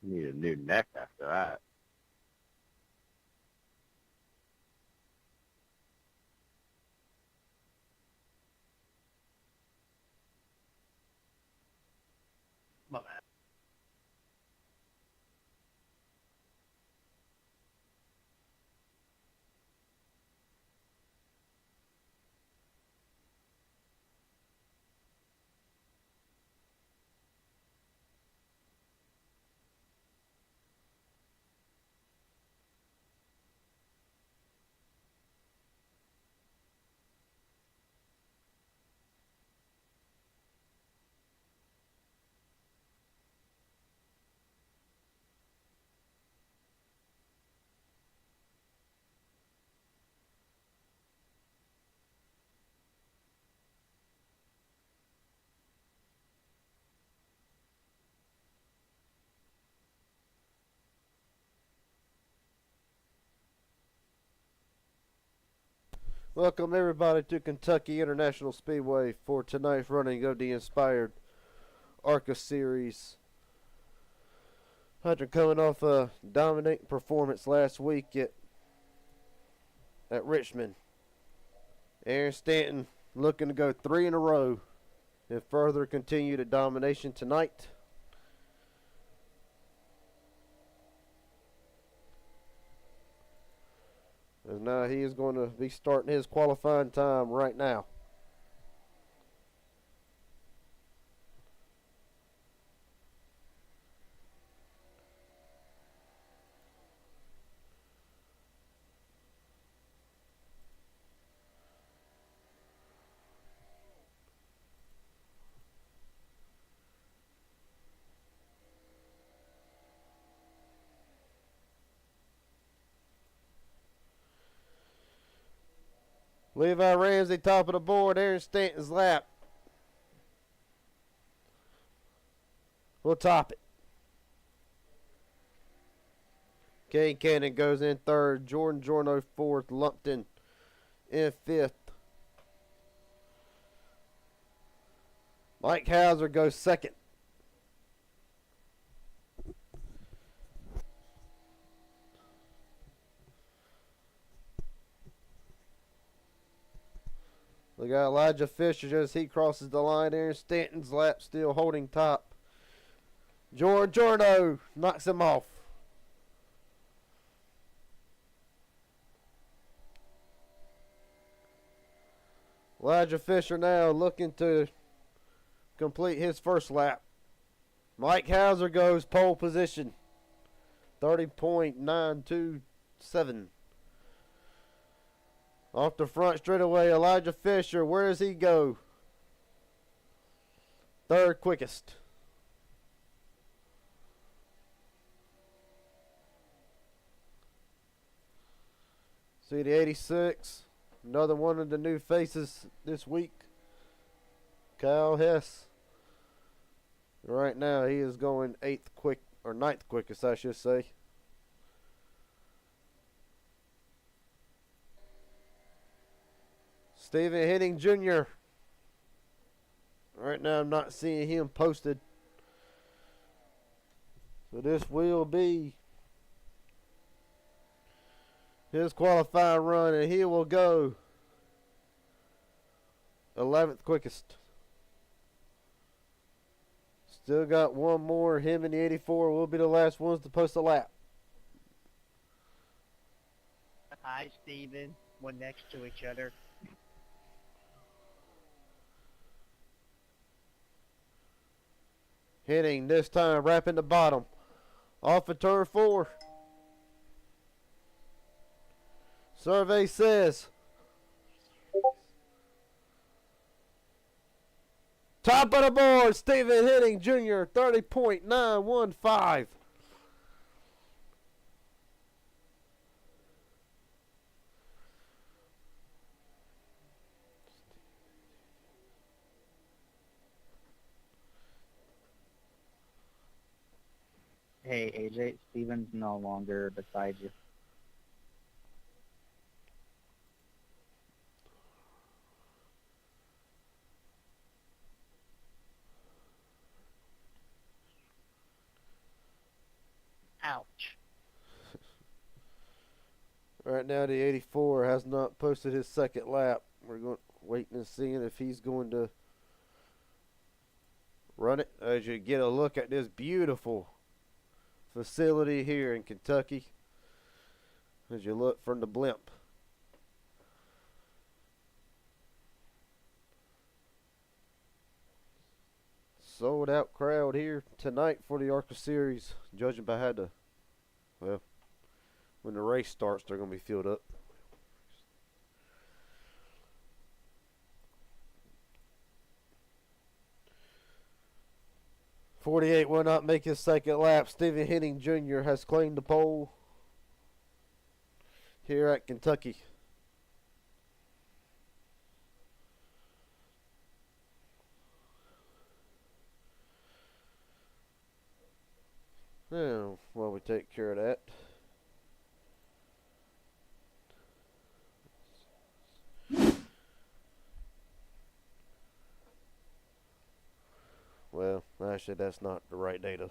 Need a new neck after that. My bad. Welcome everybody to Kentucky International Speedway for tonight's running of the Inspired ARCA Series. Hunter coming off a dominating performance last week at Richmond. Aaron Stanton looking to go 3 in a row and further continue the domination tonight. As now he is going to be starting his qualifying time right now. Levi Ramsey top of the board, Aaron Stanton's lap. We'll top it. Kane Cannon goes in third. Jordan Jorno fourth. Lumpton in fifth. Mike Hauser goes second. We got Elijah Fisher as he crosses the line. Aaron Stanton's lap still holding top. Jordan Jorno knocks him off. Elijah Fisher now looking to complete his first lap. Mike Hauser goes pole position. 30.927. Off the front straightaway, Elijah Fisher. Where does he go? Third quickest. See the 86. Another one of the new faces this week. Kyle Hess. Right now he is going ninth quickest, I should say. Stephen Henning Jr. Right now I'm not seeing him posted. So this will be his qualifying run, and he will go 11th quickest. Still got one more. Him and the 84 will be the last ones to post a lap. Hi, Steven. One next to each other. Hitting this time, wrapping the bottom. Off of turn 4. Survey says top of the board, Stephen Henning Jr., 30.915. Hey, AJ, Steven's no longer beside you. Ouch. Right now, the 84 has not posted his second lap. We're going waiting and seeing if he's going to run it. As you get a look at this beautiful facility here in Kentucky, as you look from the blimp. Sold out crowd here tonight for the ARCA Series, judging by how well, when the race starts, they're going to be filled up. .48 will not make his second lap. Stephen Henning Jr. has claimed the pole here at Kentucky. Now, while we take care of that, well, actually, that's not the right data.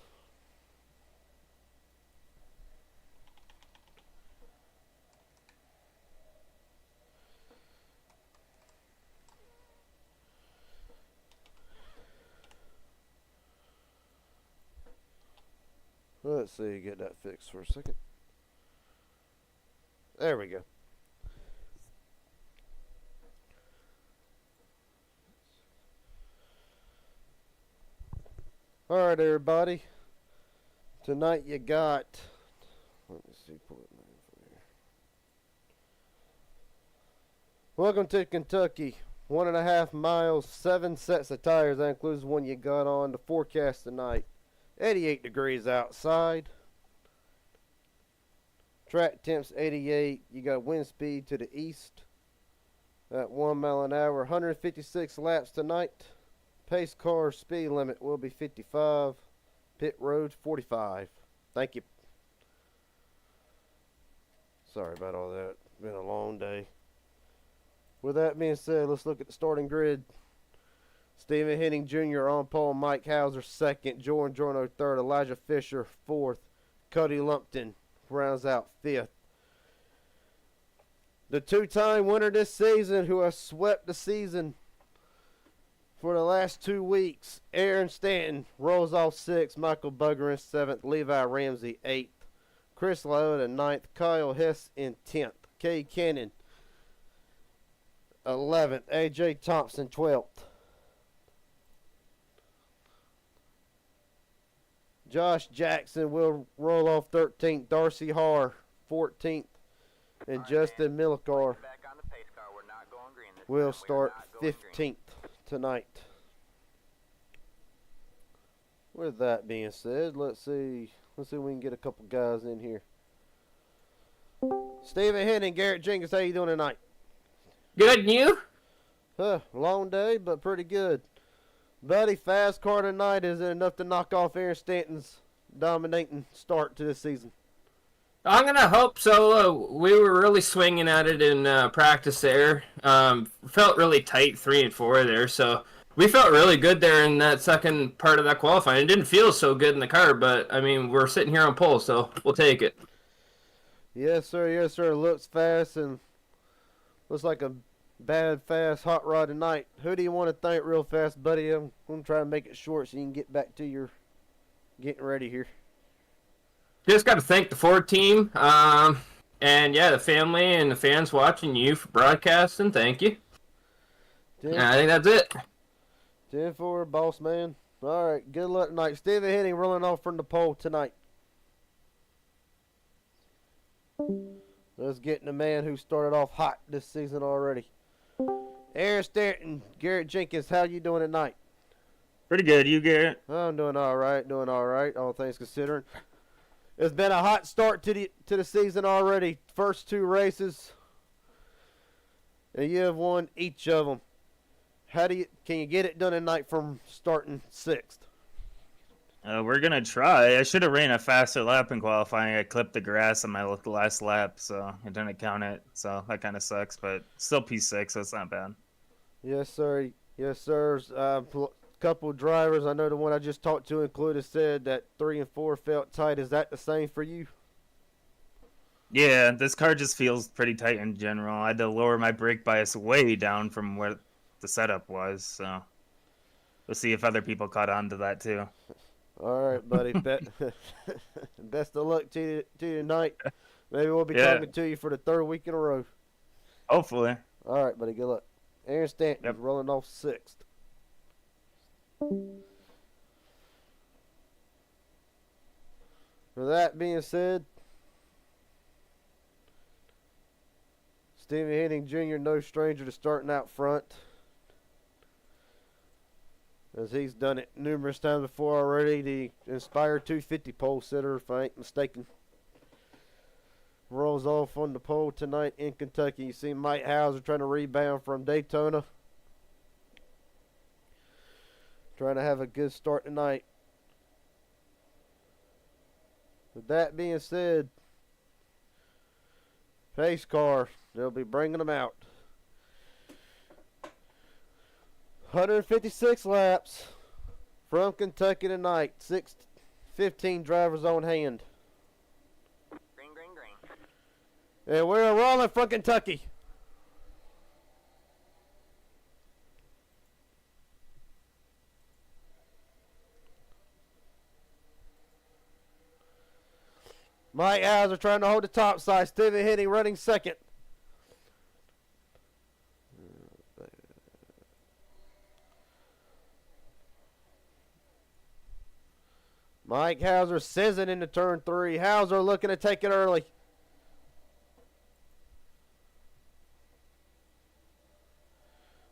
Let's see, get that fixed for a second. There we go. Alright, everybody. Tonight you got, let me see, pull it here. Welcome to Kentucky. 1.5 miles, 7 sets of tires. That includes one you got on. The forecast tonight, 88 degrees outside. Track temps 88. You got wind speed to the east at 1 mile an hour. 156 laps tonight. Pace car speed limit will be 55. Pit road 45. Thank you. Sorry about all that. It's been a long day. With that being said, let's look at the starting grid. Stephen Henning Jr. on pole, Mike Hauser second, Jordan Jorno third, Elijah Fisher fourth, Cody Lumpton rounds out fifth. The two-time winner this season, who has swept the season for the last 2 weeks, Aaron Stanton rolls off sixth, Michael Bugger in seventh, Levi Ramsey eighth, Chris Lyotta ninth, Kyle Hess in 10th, Kay Cannon 11th, AJ Thompson 12th. Josh Jackson will roll off 13th. Darcy Harr 14th. And Justin Millikar will start 15th tonight. With that being said, let's see if we can get a couple guys in here. Stephen Henning, Garrett Jenkins, how you doing tonight? Good, and you? Long day, but pretty good. Buddy, fast car tonight. Is it enough to knock off Aaron Stanton's dominating start to this season? I'm going to hope so. We were really swinging at it in practice there. Felt really tight, 3 and 4 there. So we felt really good there in that second part of that qualifying. It didn't feel so good in the car, but, I mean, we're sitting here on pole, so we'll take it. Yes, sir. Yes, sir. Looks fast and looks like a bad, fast hot rod tonight. Who do you want to thank real fast, buddy? I'm going to try to make it short so you can get back to your getting ready here. Just got to thank the Ford team, and yeah, the family and the fans watching, you for broadcasting. Thank you. I think that's it. 10-4, boss man. All right, good luck tonight. Stephen Henning rolling off from the pole tonight. Let's get the man who started off hot this season already. Aaron Stanton, Garrett Jenkins, how you doing tonight? Pretty good. You, Garrett? I'm doing all right, all things considering. It's been a hot start to the season already. First 2 races, and you have won each of them. Can you get it done tonight from starting 6th? We're going to try. I should have ran a faster lap in qualifying. I clipped the grass on my last lap, so I didn't count it. So that kind of sucks, but still P6, so it's not bad. Yes, sir. Yes, sir. couple of drivers, I know the one I just talked to included, said that 3 and 4 felt tight. Is that the same for you? Yeah, this car just feels pretty tight in general. I had to lower my brake bias way down from where the setup was, so we'll see if other people caught on to that too. All right, buddy. Best of luck to you tonight. Maybe we'll be Yeah. talking to you for the 3rd week in a row. Hopefully. All right, buddy. Good luck. Aaron Stanton Yep. rolling off 6th. With that being said, Stephen Henning Jr., no stranger to starting out front, as he's done it numerous times before already. The Inspire 250 pole sitter, if I ain't mistaken, rolls off on the pole tonight in Kentucky. You see Mike Hauser trying to rebound from Daytona, trying to have a good start tonight. With that being said, pace car, they'll be bringing them out. 156 laps from Kentucky tonight. 15 drivers on hand. Green, green, green. And we're rolling from Kentucky. Mike Hauser trying to hold the top side. Stephen Henning running second. Mike Hauser sizzing into turn 3. Hauser looking to take it early.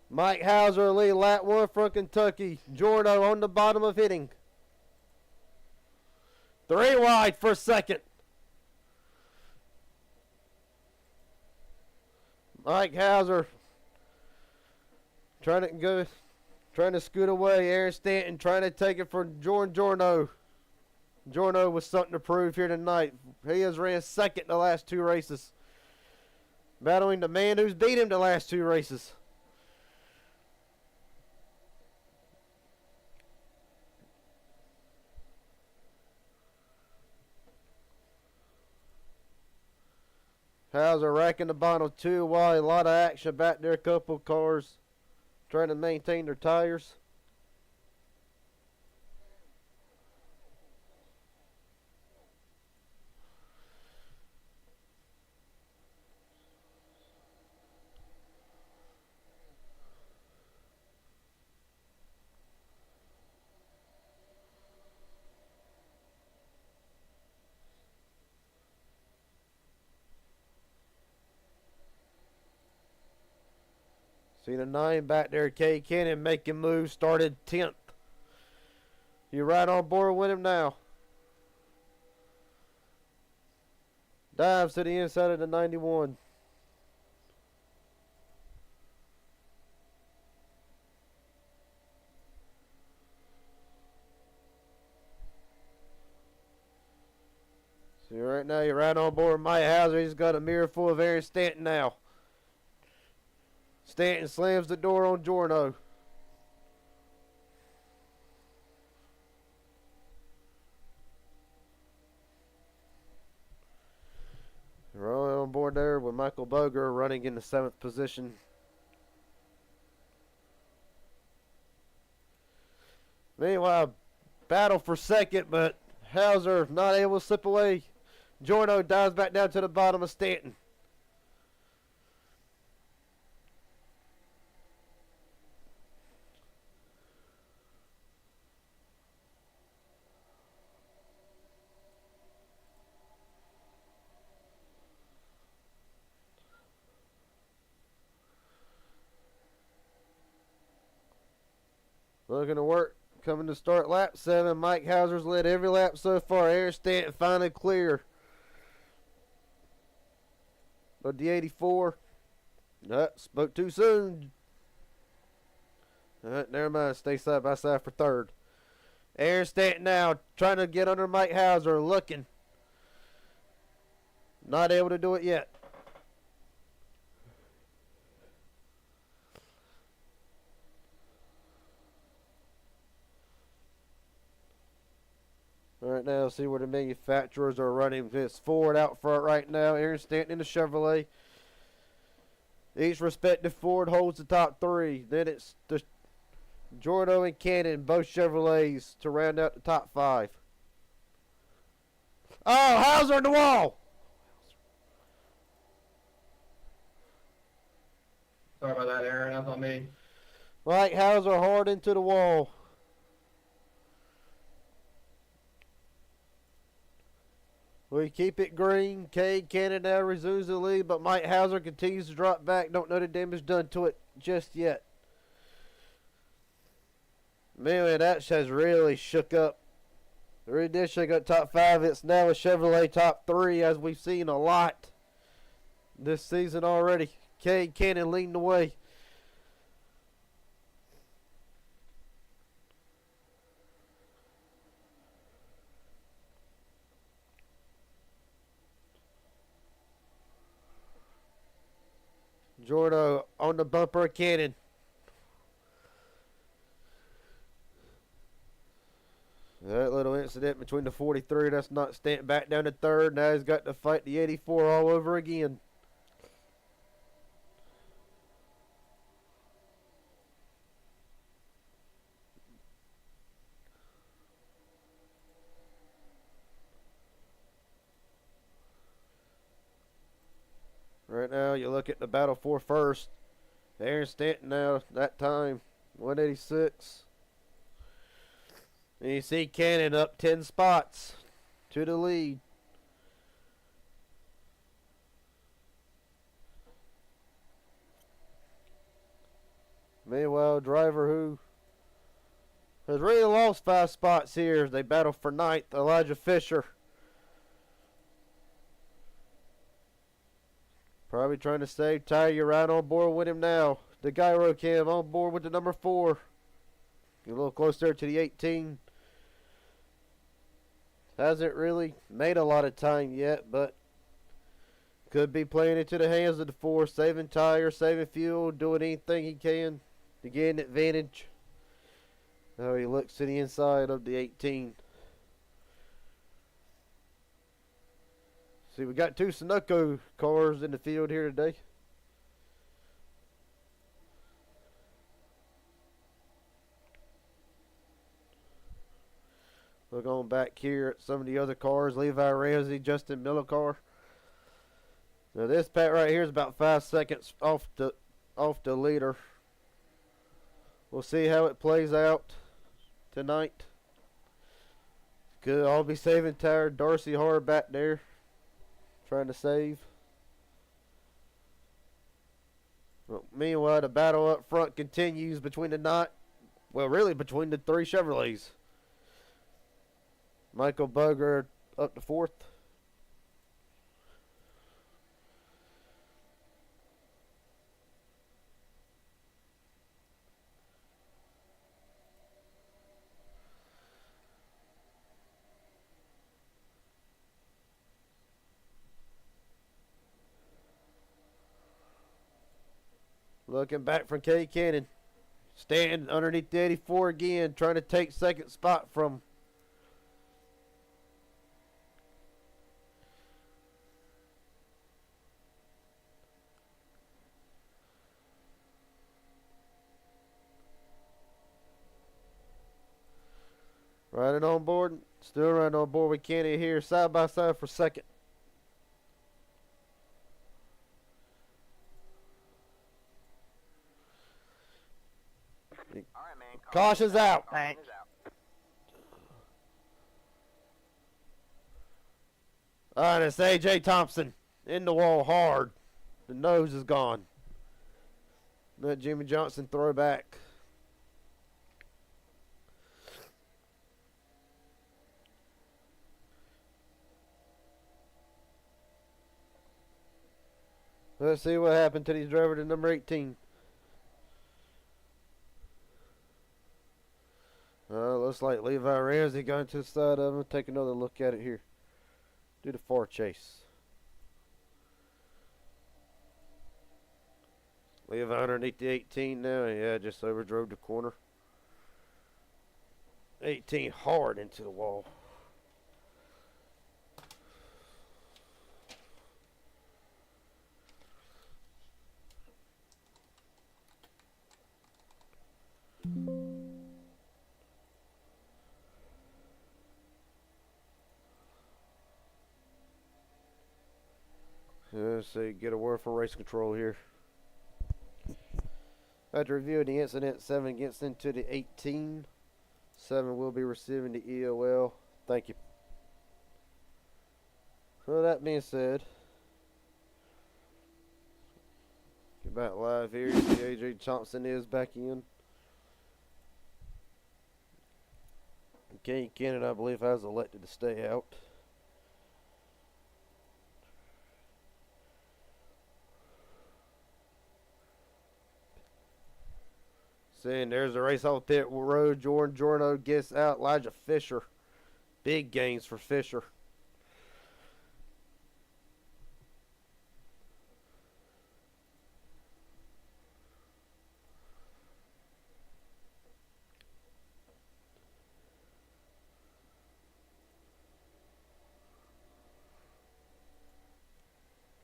Mike Hauser lead lap 1 from Kentucky. Jorno on the bottom of Henning. 3 wide for second. Mike Hauser trying to scoot away. Aaron Stanton trying to take it from Jordan Jorno. Jorno with something to prove here tonight. He has ran second the last 2 races, battling the man who's beat him the last 2 races. Hauser racking the bottom 2 wide. A lot of action back there. A couple of cars trying to maintain their tires. See the 9 back there, K. Cannon making moves, started 10th. You right on board with him now. Dives to the inside of the 91. See right now, you're right on board with Mike Hauser. He's got a mirror full of Aaron Stanton now. Stanton slams the door on Jorno. Rolling on board there with Michael Boger running in the 7th position. Meanwhile, battle for second, but Hauser not able to slip away. Jorno dives back down to the bottom of Stanton. Looking to work. Coming to start lap 7. Mike Hauser's led every lap so far. Aaron Stanton finally clear of the 84. Spoke too soon. Never mind. Stay side by side for 3rd. Aaron Stanton now trying to get under Mike Hauser. Looking. Not able to do it yet. Right now, see where the manufacturers are running. It's Ford out front right now. Aaron Stanton in the Chevrolet. Each respective Ford holds the top three. Then it's the Jordo and Cannon, both Chevrolets, to round out the top five. Oh, Hauser on the wall! Sorry about that, Aaron. That's on me. Mike Hauser hard into the wall. We keep it green. Cade Cannon now resumes the lead, but Mike Hauser continues to drop back. Don't know the damage done to it just yet. Man, that has really shook up. It really did shake up top five. It's now a Chevrolet top three, as we've seen a lot this season already. Cade Cannon leading the way. Jordo on the bumper of Cannon. That little incident between the 43, that's not Stanton back down to third. Now he's got to fight the 84 all over again. Right now, you look at the battle for first. Aaron Stanton now, that time, 186. And you see Cannon up 10 spots to the lead. Meanwhile, driver who has really lost 5 spots here as they battle for ninth, Elijah Fisher. Probably trying to save Ty. You're right on board with him now. The Gyro Cam on board with the number 4. Get a little closer to the 18. Hasn't really made a lot of time yet, but could be playing into the hands of the 4. Saving tire, saving fuel, doing anything he can to get an advantage. Now he looks to the inside of the 18. See, we got 2 Sunoco cars in the field here today. Look on back here at some of the other cars. Levi Ramsey, Justin Miller car. Now this pack right here is about 5 seconds off the leader. We'll see how it plays out tonight. Could all be saving tire. Darcy Hard back there, trying to save. Well, meanwhile, the battle up front continues between really between the 3 Chevrolets. Michael Bugger up to 4th. Looking back from Cade Cannon. Standing underneath the 84 again, trying to take second spot from. Riding on board. Still riding on board with Kenny here, side by side for second. All right, man. Caution's out. Caution's out. All right, it's A.J. Thompson in the wall hard. The nose is gone. That Jimmy Johnson throwback. Let's see what happened to these driver to number 18. Looks like Levi Ramsey going to the side of him. Take another look at it here. Do the far chase. Levi underneath the 18 now. Yeah, just overdrove the corner. 18 hard into the wall. Let's see, get a word for race control here. After reviewing the incident, 7 gets into the 18. 7 will be receiving the EOL. Thank you. So that being said, get back live here. You see AJ Thompson is back in. Kane Cannon, I believe, has elected to stay out. Seeing there's a race off pit road. Jordan Jorno gets out. Elijah Fisher. Big gains for Fisher.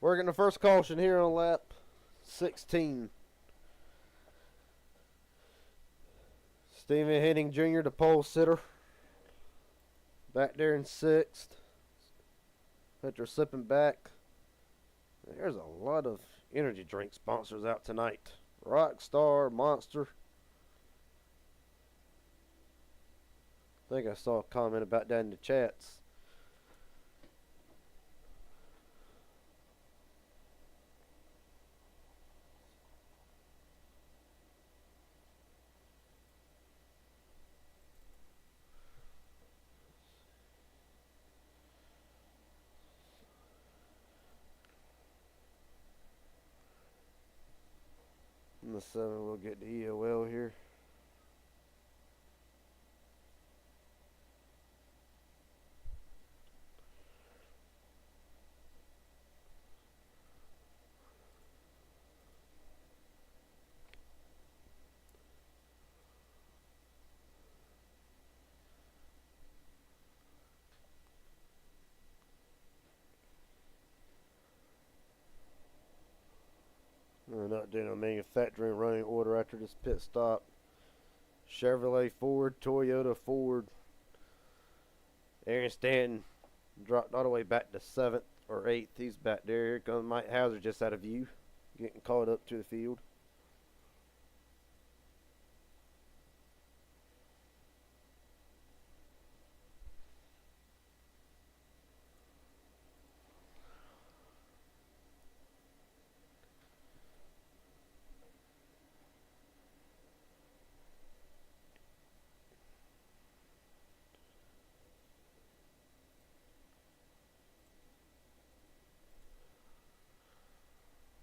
Working the first caution here on lap 16. Stephen Henning Jr., the pole sitter. Back there in 6th. After slipping back. There's a lot of energy drink sponsors out tonight. Rockstar, Monster. I think I saw a comment about that in the chats. And the 7 will get the EOL here. We're not doing a manufacturing running order after this pit stop. Chevrolet Ford, Toyota Ford. Aaron Stanton dropped all the way back to 7th or 8th. He's back there. Here comes Mike Hauser just out of view. Getting caught up to the field.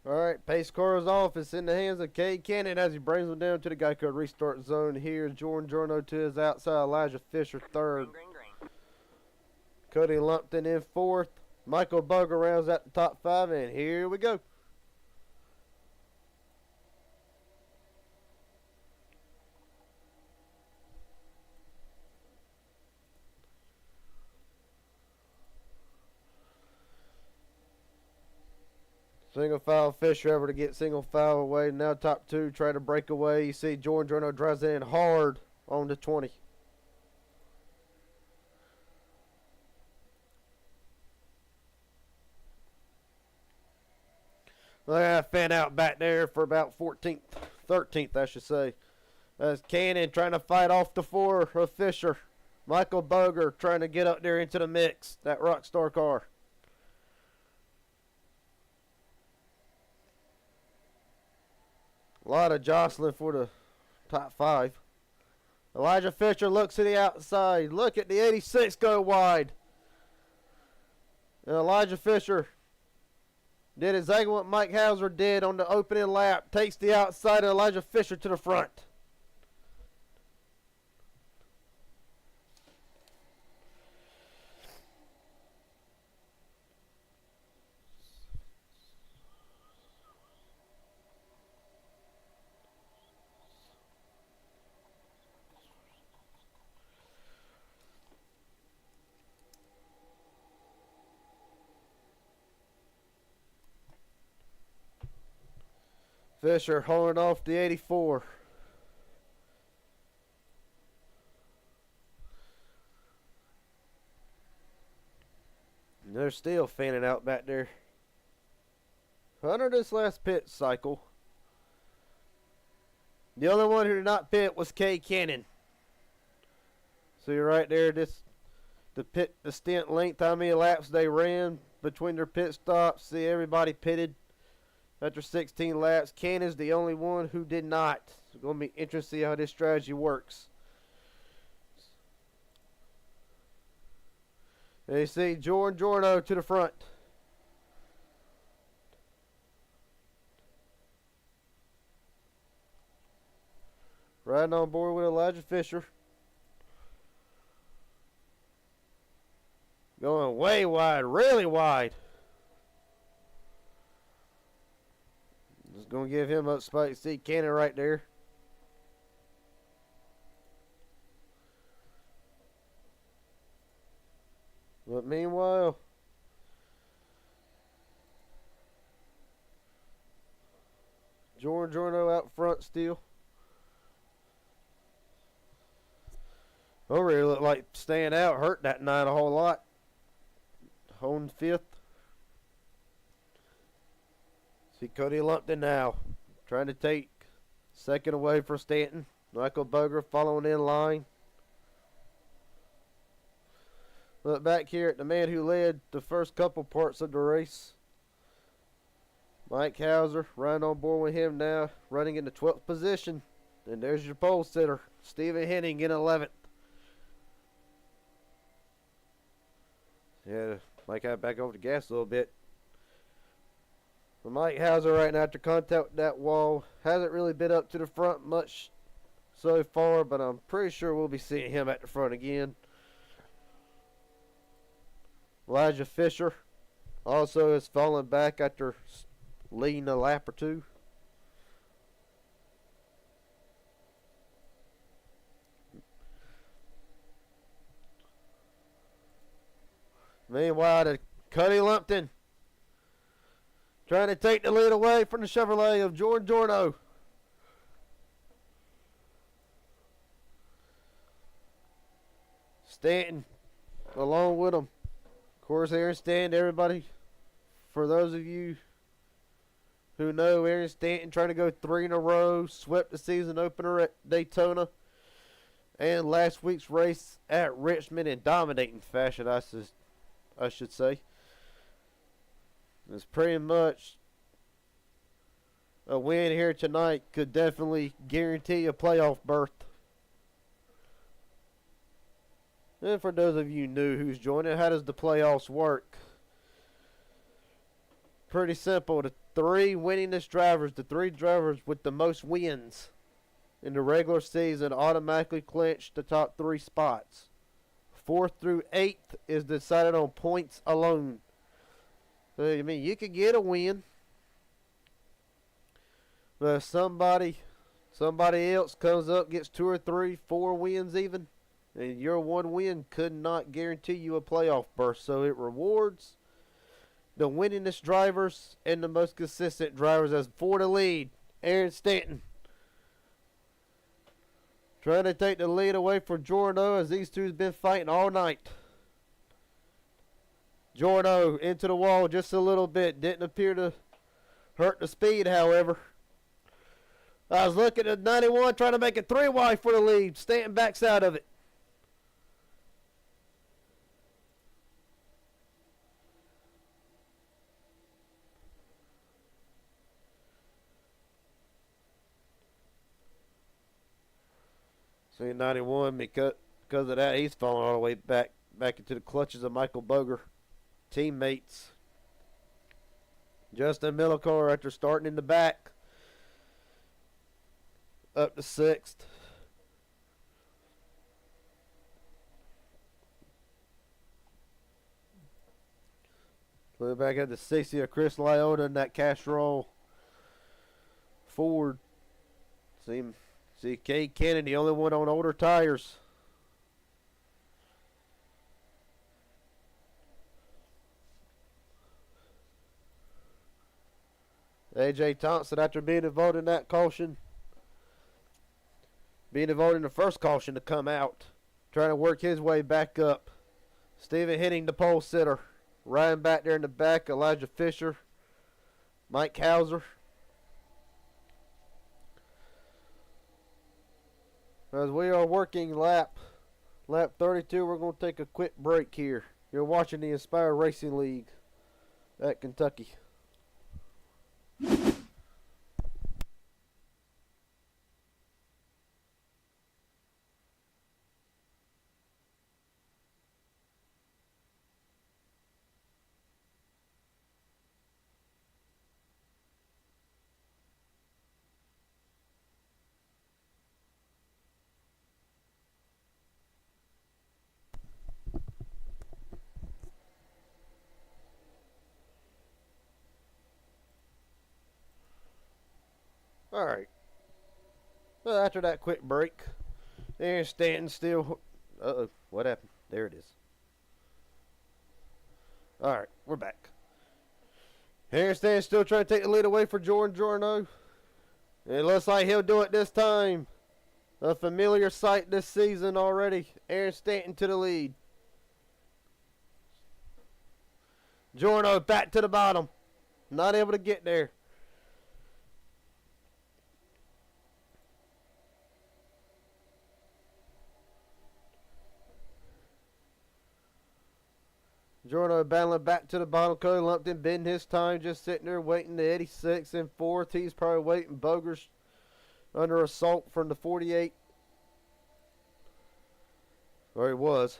Alright, pace car is off. It's in the hands of Cade Cannon as he brings them down to the Geico restart zone. Here's Jordan Jorno to his outside. Elijah Fisher 3rd. Green, green, green. Cody Lumpton in 4th. Michael Boger rounds out the top 5, and here we go. Single file Fisher ever to get single file away. Now top 2 try to break away. You see Jordan Jorno drives in hard on the 20. Look at that fan out back there for about 14th, 13th I should say. That's Cannon trying to fight off the 4 of Fisher. Michael Boger trying to get up there into the mix. That Rockstar car. A lot of jostling for the top 5. Elijah Fisher looks to the outside. Look at the 86 go wide. And Elijah Fisher did exactly what Mike Hauser did on the opening lap. Takes the outside of Elijah Fisher to the front. Fisher holding off the 84. And they're still fanning out back there. under this last pit cycle, the only one who did not pit was Kay Cannon. So you're right there. The stint length, how many laps they ran between their pit stops. See, everybody pitted after 16 laps. Cannon's the only one who did not. It's going to be interesting to see how this strategy works. And you see Jordan Jorno to the front. Riding on board with Elijah Fisher. Going way wide, really wide. Just going to give him up spot. See Cannon right there. But meanwhile, Jordan Jorno out front still. Over here looked like staying out hurt that night a whole lot. Holding fifth. See Cody Lumpton now trying to take second away from Stanton. Michael Boger following in line. Look back here at the man who led the first couple parts of the race. Mike Hauser riding on board with him now, running in the 12th position. And there's your pole sitter, Stephen Henning in 11th. Yeah, Mike got back over the gas a little bit. But Mike Hauser right now after contact with that wall hasn't really been up to the front much so far, but I'm pretty sure we'll be seeing him at the front again. Elijah Fisher also has fallen back after leading a lap or two. Meanwhile, to Cody Lumpton trying to take the lead away from the Chevrolet of Jordan Jorno. Stanton along with him. Of course, Aaron Stanton, everybody, for those of you who know, Aaron Stanton trying to go 3 in a row, swept the season opener at Daytona, and last week's race at Richmond in dominating fashion, I should say. It's pretty much a win here tonight could definitely guarantee a playoff berth. And for those of you new who's joining, how does the playoffs work? Pretty simple. The 3 winningest drivers, the 3 drivers with the most wins in the regular season automatically clinch the top 3 spots. 4th through 8th is decided on points alone. So, I mean, you could get a win, but if somebody else comes up, gets 2 or 3, 4 wins even, and your 1 win could not guarantee you a playoff berth. So it rewards the winningest drivers and the most consistent drivers. As for the lead, Aaron Stanton trying to take the lead away from Jorno as these two's been fighting all night. Jorno into the wall just a little bit. Didn't appear to hurt the speed, however. I was looking at 91 trying to make it 3 wide for the lead. Stanton backs out of it. See 91 because of that he's falling all the way back into the clutches of Michael Boger teammates. Justin Millicar after starting in the back up to 6th. Looking back at the 60 of Chris Lyota and that Castrol Ford. See Cade Cannon, the only one on older tires. A.J. Thompson, after being involved in that caution, being involved in the first caution to come out, trying to work his way back up. Stephen Henning, the pole sitter, riding back there in the back. Elijah Fisher Mike Hauser. As we are working lap 32, we're going to take a quick break here. You're watching the Inspire Racing League at Kentucky. Alright. Well, after that quick break, Aaron Stanton still... Uh-oh, what happened? There it is. Alright, we're back. Aaron Stanton still trying to take the lead away for Jordan Jorno. It looks like he'll do it this time. A familiar sight this season already. Aaron Stanton to the lead. Jorno back to the bottom. Not able to get there. Jorno battling back to the bottom. Cody Lumpton bidding his time, just sitting there waiting. The 86 in fourth. He's probably waiting. Boger's under assault from the 48. Or he was.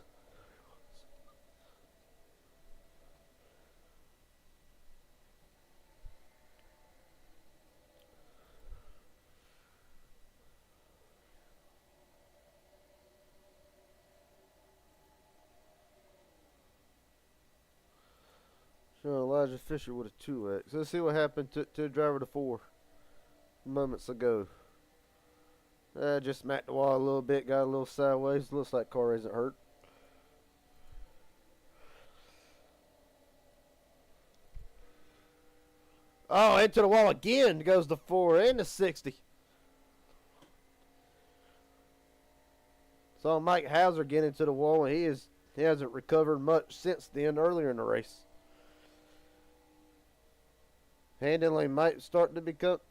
Sure, Elijah Fisher with a 2X. Let's see what happened to driver to 4 moments ago. Just smacked the wall a little bit, got a little sideways. Looks like car isn't hurt. Oh, into the wall again goes the 4 and the 60. Saw Mike Hauser get into the wall, and he hasn't recovered much since then. Earlier in the race, handling might start to become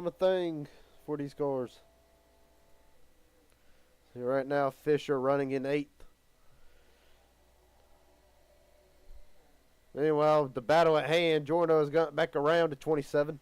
a thing for these cars. See right now, Fisher running in 8th. Meanwhile, the battle at hand, Jorno has got back around to 27.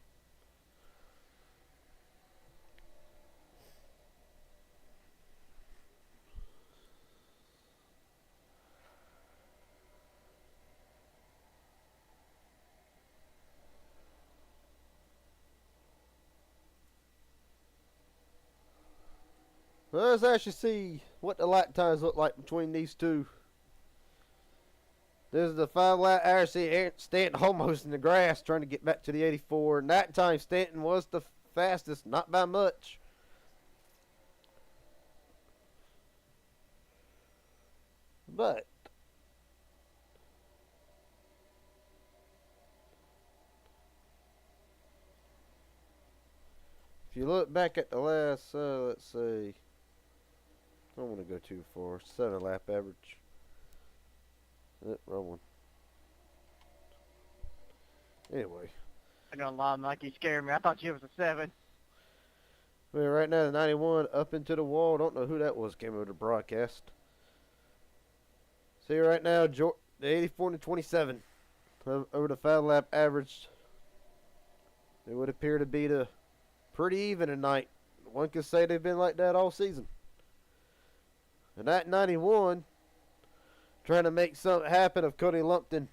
Well, let's actually see what the lap times look like between these two. This is the 5 lap. I see Stanton almost in the grass trying to get back to the 84. And that time Stanton was the fastest, not by much. But if you look back at the last, let's see. I don't want to go too far. 7 lap average. Wrong one. Anyway. I'm gonna lie, Mike, you scared me. I thought you was a 7. Well, right now the 91 up into the wall. Don't know who that was. Came over the broadcast. See right now, the 84 and the 27 over the 5 lap average. It would appear to be the pretty even tonight. One could say they've been like that all season. And that 91, trying to make something happen of Cody Lumpton.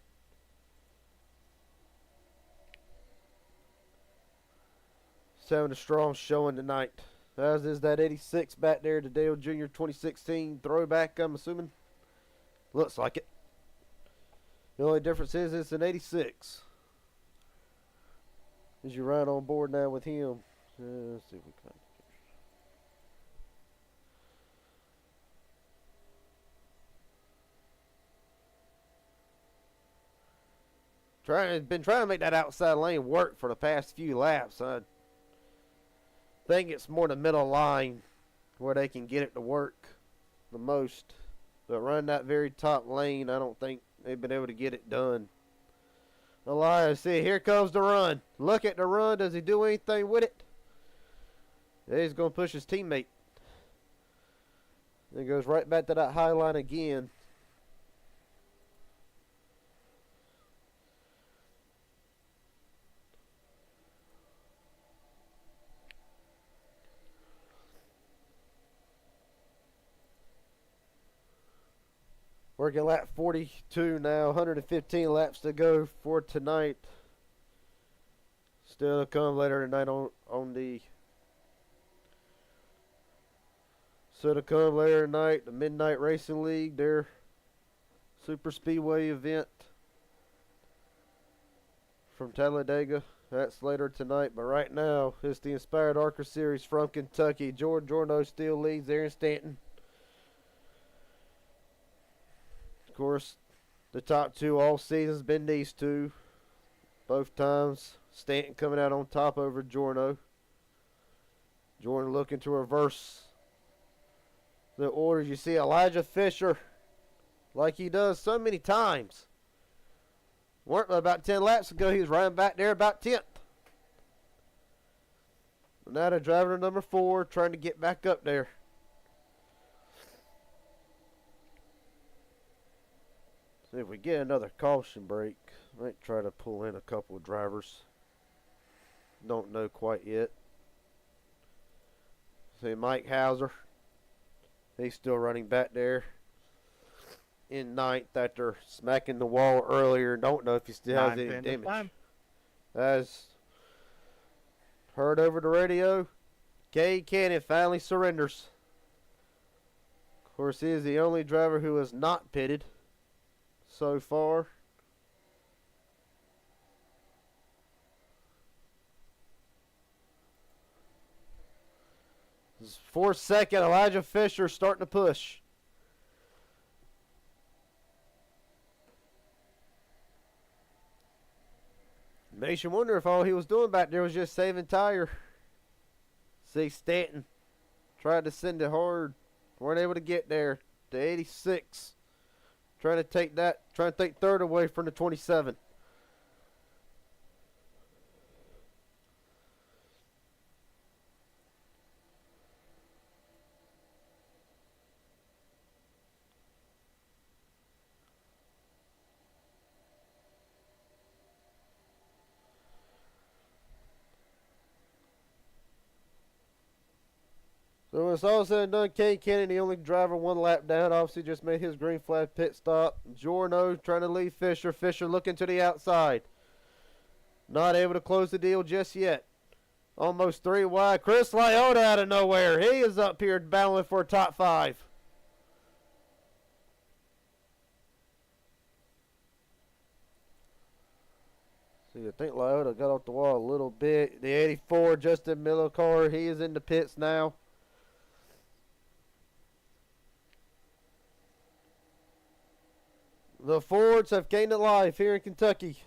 He's having a strong showing tonight. As is that 86 back there, the Dale Jr. 2016 throwback, I'm assuming. Looks like it. The only difference is it's an 86. As you ride on board now with him. Let's see if we can. Been trying to make that outside lane work for the past few laps. I think it's more the middle line where they can get it to work the most. But running that very top lane, I don't think they've been able to get it done Elias, see, here comes the run. Look at the run. Does he do anything with it? Yeah, he's going to push his teammate. Then goes right back to that high line again. Working lap 42 now, 115 laps to go for tonight. Still to come later tonight on the. Still to come later tonight, the Midnight Racing League, their Super Speedway event from Talladega. That's later tonight, but right now it's the Inspired Archer Series from Kentucky. George Jorno still leads there in Stanton. Of course, the top two all season's been these two. Both times, Stanton coming out on top over Jorno. Jordan looking to reverse the orders. You see Elijah Fisher, like he does so many times. Weren't about 10 laps ago, he was running back there about 10th. Now the driver number 4 trying to get back up there. See if we get another caution break. Might try to pull in a couple of drivers. Don't know quite yet. See Mike Hauser. He's still running back there in 9th after smacking the wall earlier. Don't know if he still has any damage. As heard over the radio, Cade Cannon finally surrenders. Of course, he is the only driver who has not pitted so far. This is 4th second, Elijah Fisher starting to push. Makes you wonder if all he was doing back there was just saving tire. See Stanton tried to send it hard. Weren't able to get there. To 86. Trying to take 3rd away from the 27. So when it's all said and done, Cade Cannon, the only driver 1 lap down, obviously just made his green flag pit stop. Jorno trying to lead Fisher. Fisher looking to the outside. Not able to close the deal just yet. Almost 3 wide. Chris Lyotta out of nowhere. He is up here battling for a top 5. See, I think Lyotta got off the wall a little bit. The 84, Justin Milokar, he is in the pits now. The Fords have gained it live here in Kentucky.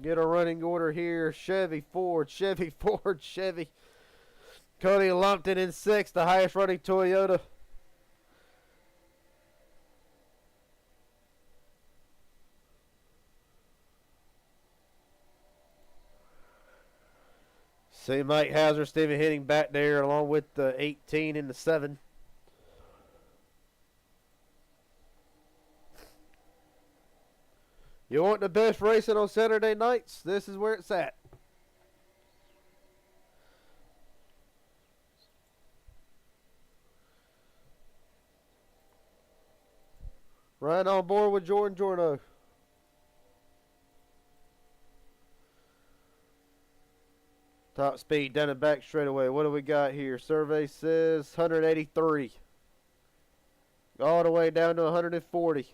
Get a running order here. Chevy, Ford, Chevy, Ford, Chevy. Cody Lumpton in 6th, the highest running Toyota. See Mike Hauser, Stephen Henning back there along with the 18 and the 7. You want the best racing on Saturday nights? This is where it's at. Right on board with Jordan Jorno. Top speed down and back straightaway. What do we got here? Survey says 183. All the way down to 140.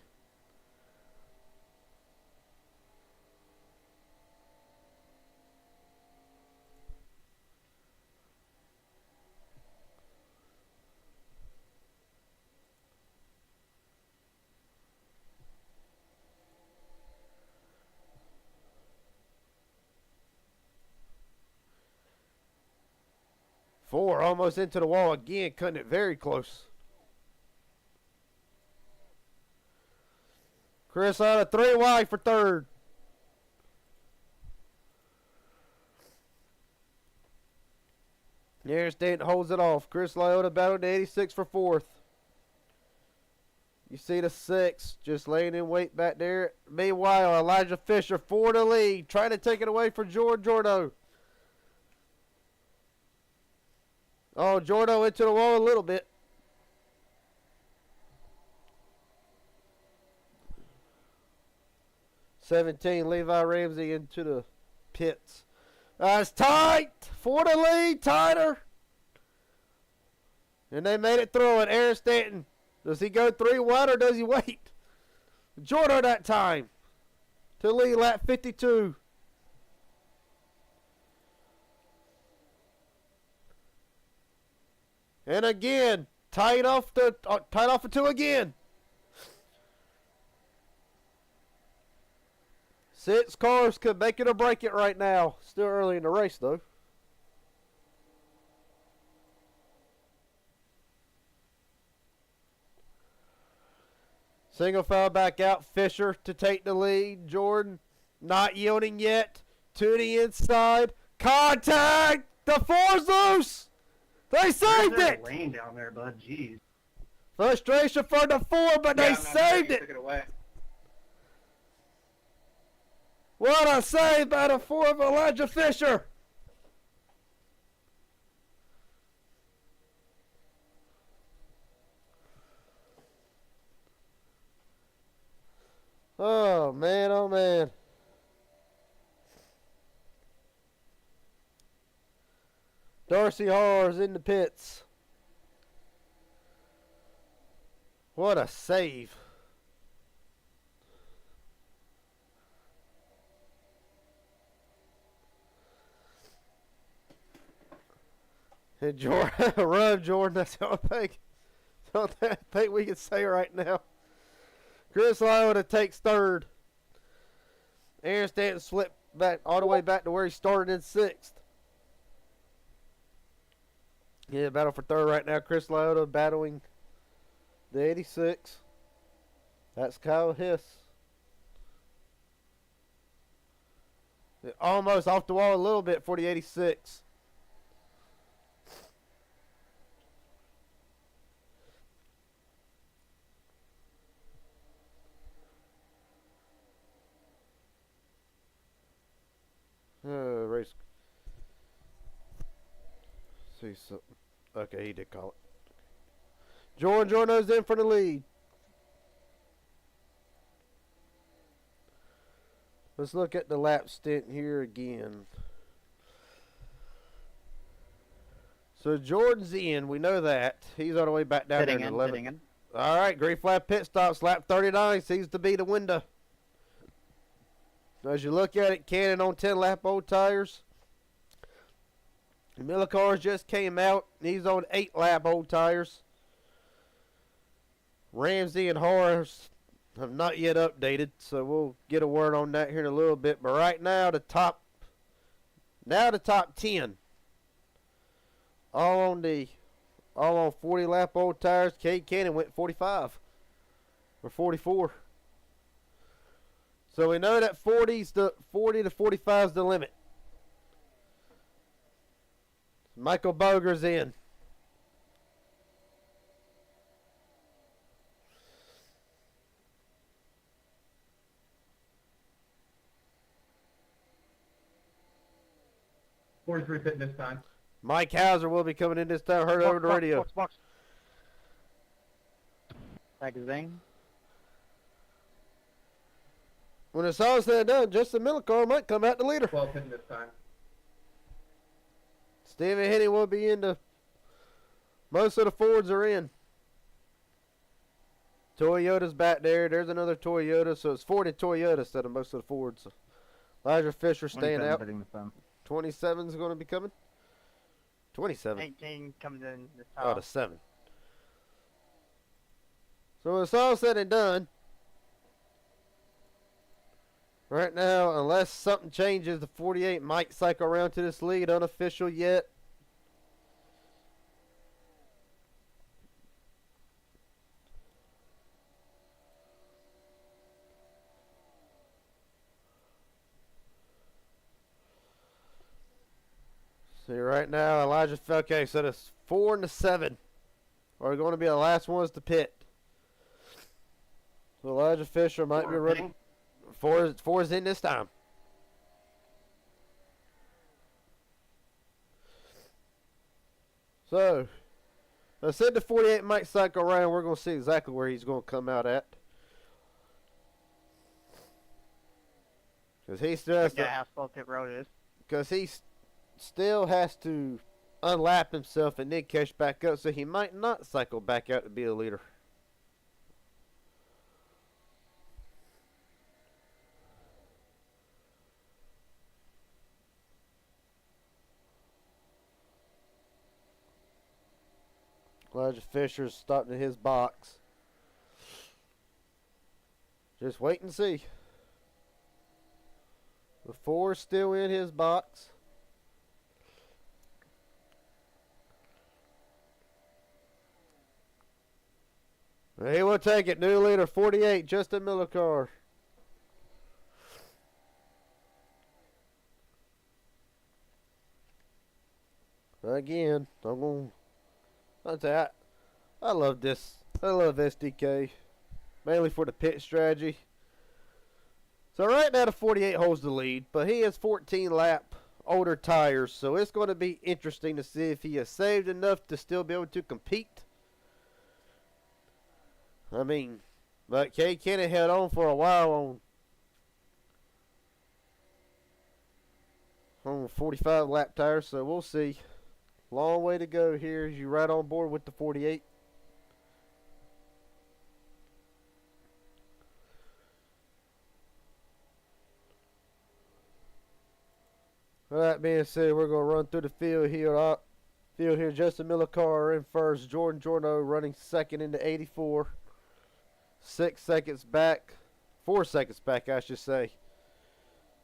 Four almost into the wall again, cutting it very close. Chris on a 3 wide for third. Aaron Stanton holds it off. Chris Lyotta battled to 86 for fourth. You see the 6 just laying in wait back there. Meanwhile, Elijah Fisher for the lead, trying to take it away from Jordan Jordo. Oh, Jordo into the wall a little bit. $17, Levi Ramsey into the pits. It's tight for the lead, tighter. And they made it through it. Aaron Stanton. Does he go 3 wide or does he wait? Jordan that time to lead lap 52. And again, tight off the two again. 6 cars could make it or break it right now. Still early in the race though. Single file back out. Fisher to take the lead. Jordan not yielding yet. To the inside. Contact! The 4's loose! They saved There's it! a lane down there, bud. Jeez. Frustration for the 4, but they Yeah, saved he it! Took it away. What a save by the 4 of Elijah Fisher! Oh man, oh man. Darcy Harr's in the pits. What a save. And Jordan, run Jordan, that's the only thing, we can say right now. Chris Lyotta takes third. Aaron Stanton slipped back all the way back to where he started in 6th. Yeah, battle for third right now. Chris Lyotta battling the 86. That's Kyle Hess. Almost off the wall a little bit for the 86. Race. See something. Okay, he did call it. Jordan's in for the lead. Let's look at the lap stint here again. So Jordan's in. We know that. He's on the way back down Sitting there to in, 11. sitting in. All right, green flag pit stops. Lap 39 seems to be the window. As you look at it, Cannon on 10 lap old tires. Miller cars just came out. He's on 8 lap old tires. Ramsey and Horace have not yet updated, so we'll get a word on that here in a little bit. But right now, the top 10, all on 40 lap old tires. Cade Cannon went 45 or 44. So we know that 40 to 45 is the limit. Michael Boger's in. .43 pitting this time. Mike Hauser will be coming in this time. Heard over the radio. Box. Magazine. When it's all said and done, Justin Millicar might come out the leader. 12 pitting this time. Stephen Henny will be in the. Most of the Fords are in. Toyota's back there. There's another Toyota, so it's 40 Toyotas instead of most of the Fords. So Elijah Fisher staying out. 27 is going to be coming. 27. 18 comes in the Oh, top. the 7. So when it's all said and done, right now, unless something changes, the 48 might cycle around to this lead. Unofficial yet. See right now, Elijah. Okay, so that's 4 and the 7 are going to be the last ones to pit. So Elijah Fisher might be running. Four is in this time. So, I said the 48 might cycle around. We're going to see exactly where he's going to come out at. Because he still has Yeah, to, asphalt pit road is. because he still has to unlap himself and then catch back up. So he might not cycle back out to be a leader. Elijah Fisher's stopped in his box. Just wait and see. The 4's still in his box. He will take it. New leader 48, Justin Millicar. Again, I love this. I love SDK. Mainly for the pit strategy. So right now the 48 holds the lead, but he has 14 lap older tires, so it's going to be interesting to see if he has saved enough to still be able to compete. I mean, but Kay Kenny held on for a while on 45 lap tires, so we'll see. Long way to go here as you right on board with the 48. With that being said, we're going to run through the field here. Justin Millicar in first. Jordan Jorno running second into 84. 6 seconds back. 4 seconds back, I should say.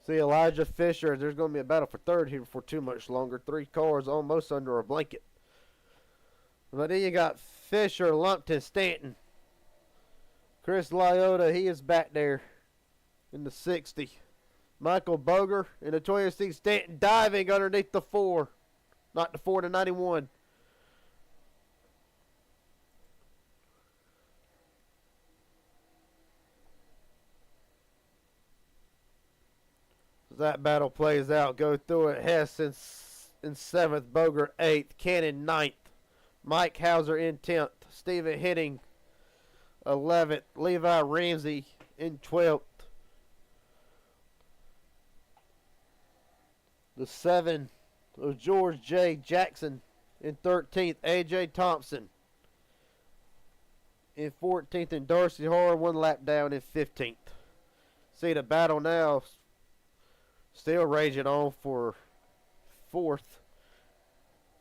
See Elijah Fisher. There's going to be a battle for third here for too much longer. 3 cars almost under a blanket. But then you got Fisher, Lumpton, Stanton. Chris Lyotta, he is back there in the 60. Michael Boger in the 26. Stanton diving underneath the 4. Not the 4 to 91. As that battle plays out, go through it. Hess in 7th, Boger 8th, Cannon 9th, Mike Hauser in 10th, Stephen Hitting 11th, Levi Ramsey in 12th. The 7 of George J. Jackson in 13th, AJ Thompson in 14th, and Darcy Harr 1 lap down in 15th. See the battle now. Still raging on for 4th.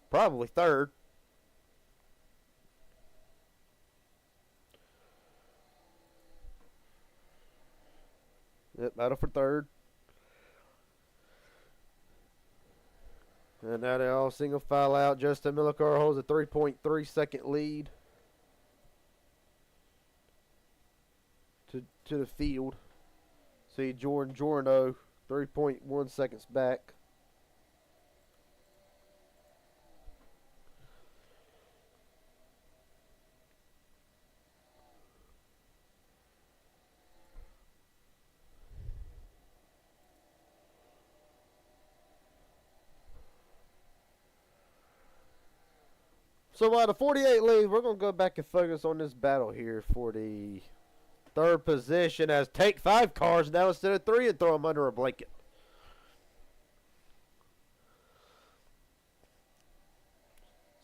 Probably 3rd. Yep, battle for 3rd. And now they all single file out. Justin Millicar holds a 3.3 second lead to the field. See Jordan Jorno 3.1 seconds back. So while the 48 leads, we're going to go back and focus on this battle here for the 3rd position as take 5 cars now instead of 3 and throw them under a blanket.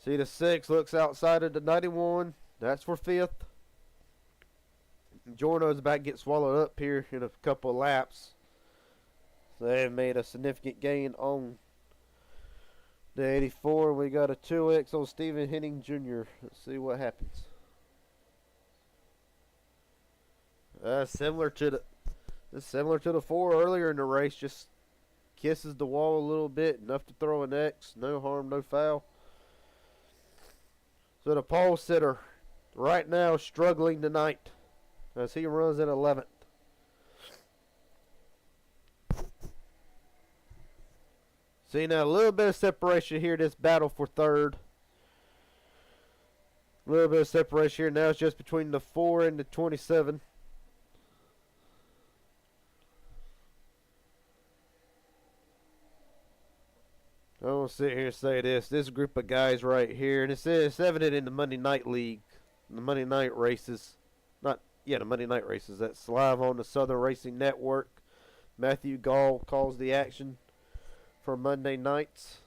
See the 6 looks outside of the 91. That's for 5th. Jorno's about to get swallowed up here in a couple of laps. So they've made a significant gain on the 84. We got a 2X on Stephen Henning Jr. Let's see what happens. Similar to the 4 earlier in the race, just kisses the wall a little bit, enough to throw an X, no harm, no foul. So the pole sitter right now struggling tonight as he runs at 11th. See now, a little bit of separation here. This battle for third. A little bit of separation here. Now it's just between the 4 and the 27. I won't sit here and say this. This group of guys right here, and it's evident in the Monday Night League, the Monday Night races. The Monday Night races. That's live on the Southern Racing Network. Matthew Gall calls the action for Monday nights.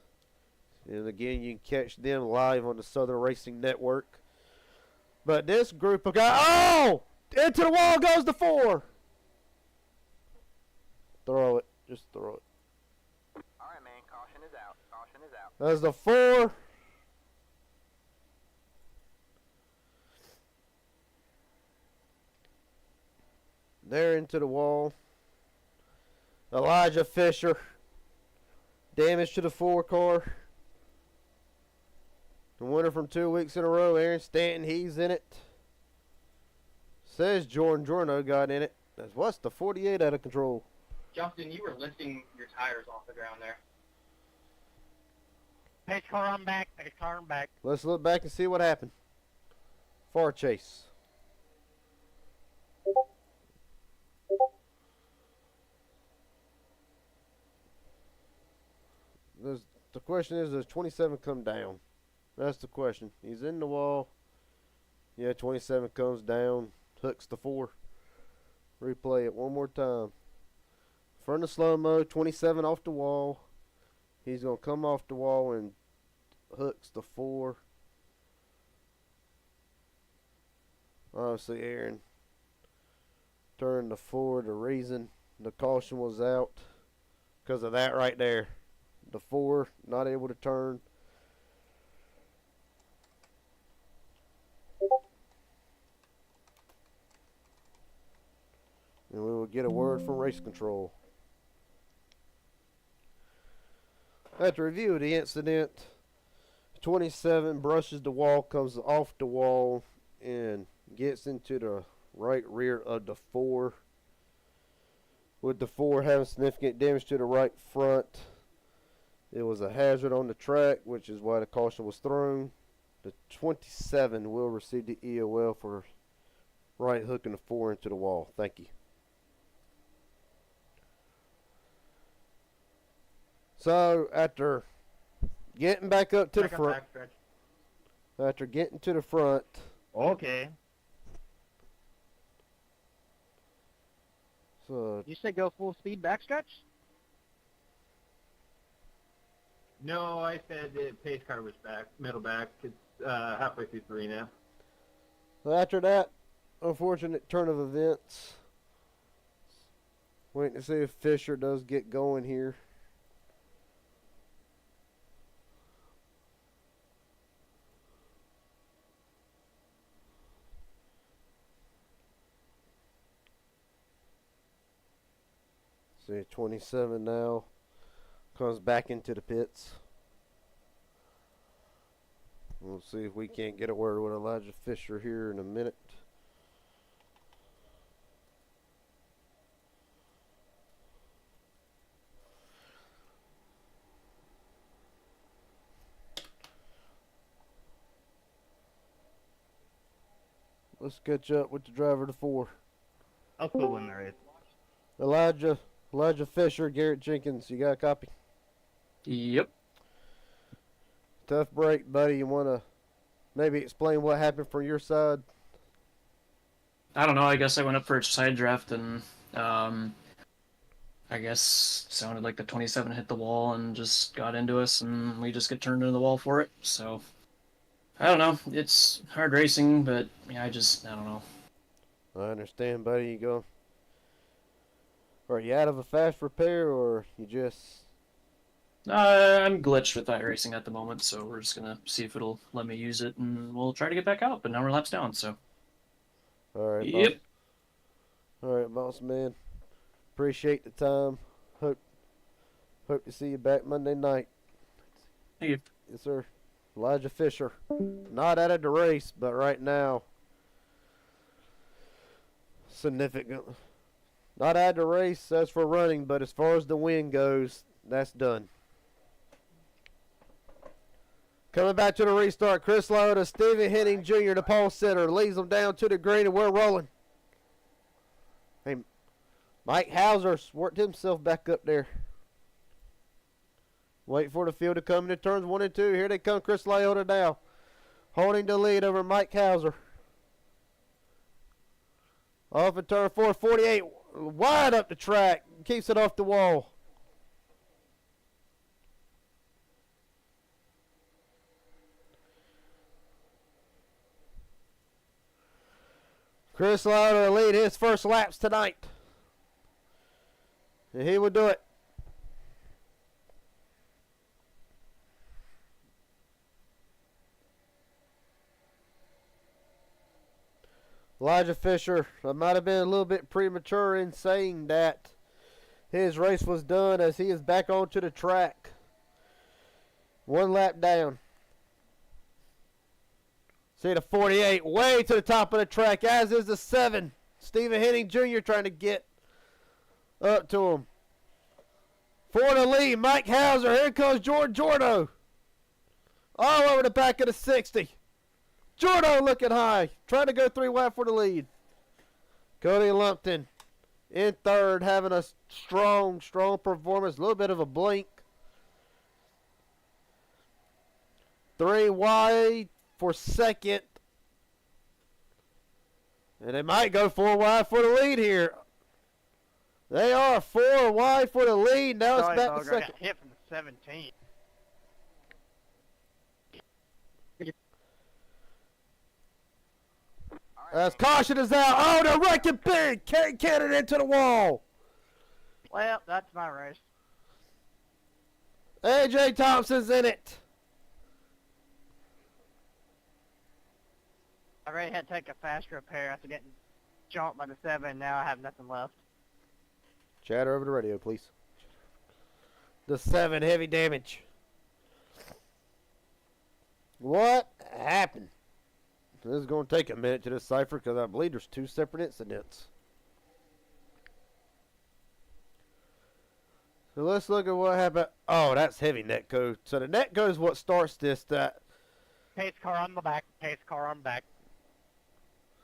And again, you can catch them live on the Southern Racing Network. But this group of guys, oh! Into the wall goes the 4. Throw it. Just throw it. All right, man. Caution is out. Caution is out. That's the 4. There into the wall. Elijah Fisher. Damage to the 4 car. The winner from 2 weeks in a row, Aaron Stanton, he's in it. Says Jordan Jorno got in it. That's what's the 48 out of control. Justin, you were lifting your tires off the ground there. Pace car, I'm back. Pace car, I'm back. Let's look back and see what happened. Far chase. The question is, does 27 come down? That's the question. He's in the wall. Yeah, 27 comes down, hooks the 4. Replay it one more time. Front of slow-mo, 27 off the wall. He's going to come off the wall and hooks the 4. Obviously, Aaron turned the 4. The reason the caution was out because of that right there. The 4 not able to turn. And we will get a word from race control. After review of the incident, 27 brushes the wall, comes off the wall, and gets into the right rear of the 4. With the 4 having significant damage to the right front. It was a hazard on the track, which is why the caution was thrown. The 27 will receive the EOL for right hooking the 4 into the wall. Thank you. So, after getting back up to the front, after getting to the front, Okay. so You said go full speed backstretch? No, I said the pace car was back, middle back. It's halfway through 3 now. after that unfortunate turn of events, waiting to see if Fisher does get going here. See, 27 now comes back into the pits. We'll see if we can't get a word with Elijah Fisher here in a minute. Let's catch up with the driver to 4. I'll put one there. Elijah Fisher, Garrett Jenkins, you got a copy? Yep. Tough break, buddy. You want to maybe explain what happened from your side? I don't know. I guess I went up for a side draft and I guess sounded like the 27 hit the wall and just got into us and we just get turned into the wall for it. So I don't know. It's hard racing, but yeah, I don't know. I understand, buddy. You go. Are you out of a fast repair or you just... I'm glitched with iRacing at the moment, so we're just gonna see if it'll let me use it, and we'll try to get back out. But now we're laps down, so. All right, Yep. boss. All right, boss man. Appreciate the time. Hope to see you back Monday night. Thank you. Yes, sir. Elijah Fisher. Not out of the race, but right now, significant. Not out of the race, that's for running, but as far as the win goes, that's done. Coming back to the restart, Chris Loda, Stephen Henning Jr., the pole sitter, leads them down to the green, and we're rolling. Hey, Mike Hauser's worked himself back up there. Wait for the field to come into turns 1 and 2. Here they come, Chris Loda now, holding the lead over Mike Hauser. Off in turn 4, 48, wide up the track, keeps it off the wall. Chris Lauder will lead his first laps tonight. And he will do it. Elijah Fisher, I might have been a little bit premature in saying that his race was done, as he is back onto the track. 1 lap down. See the 48 way to the top of the track, as is the 7. Stephen Henning Jr. trying to get up to him. For the lead, Mike Hauser. Here comes Jordan Jordo. All over the back of the 60. Jordo looking high, trying to go 3 wide for the lead. Cody Lumpton in third, having a strong performance. A little bit of a blink. 3 wide for second. And they might go 4 wide for the lead here. They are 4 wide for the lead. Now it's back to second. Hit from the 17. As caution is out. Oh, they're wrecking big. Cannon into the wall. Well, that's my race. AJ Thompson's in it. I already had to take a fast repair after getting jumped by the 7. Now I have nothing left. Chatter over the radio, please. The 7, heavy damage. What happened? This is going to take a minute to decipher, because I believe there's 2 separate incidents. So let's look at what happened. Oh, that's heavy netcode. So the netcode is what starts this. Pace car on the back. Pace car on back.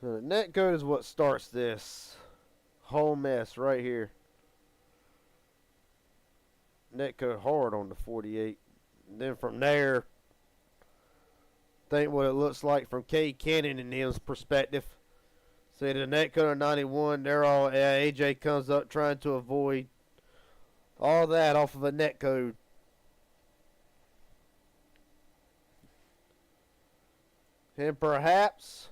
So the netcode is what starts this whole mess right here. Netcode hard on the 48. And then from there, think what it looks like from K Cannon and his perspective. See the netcode on 91, they're all, AJ comes up trying to avoid all that off of a netcode. And perhaps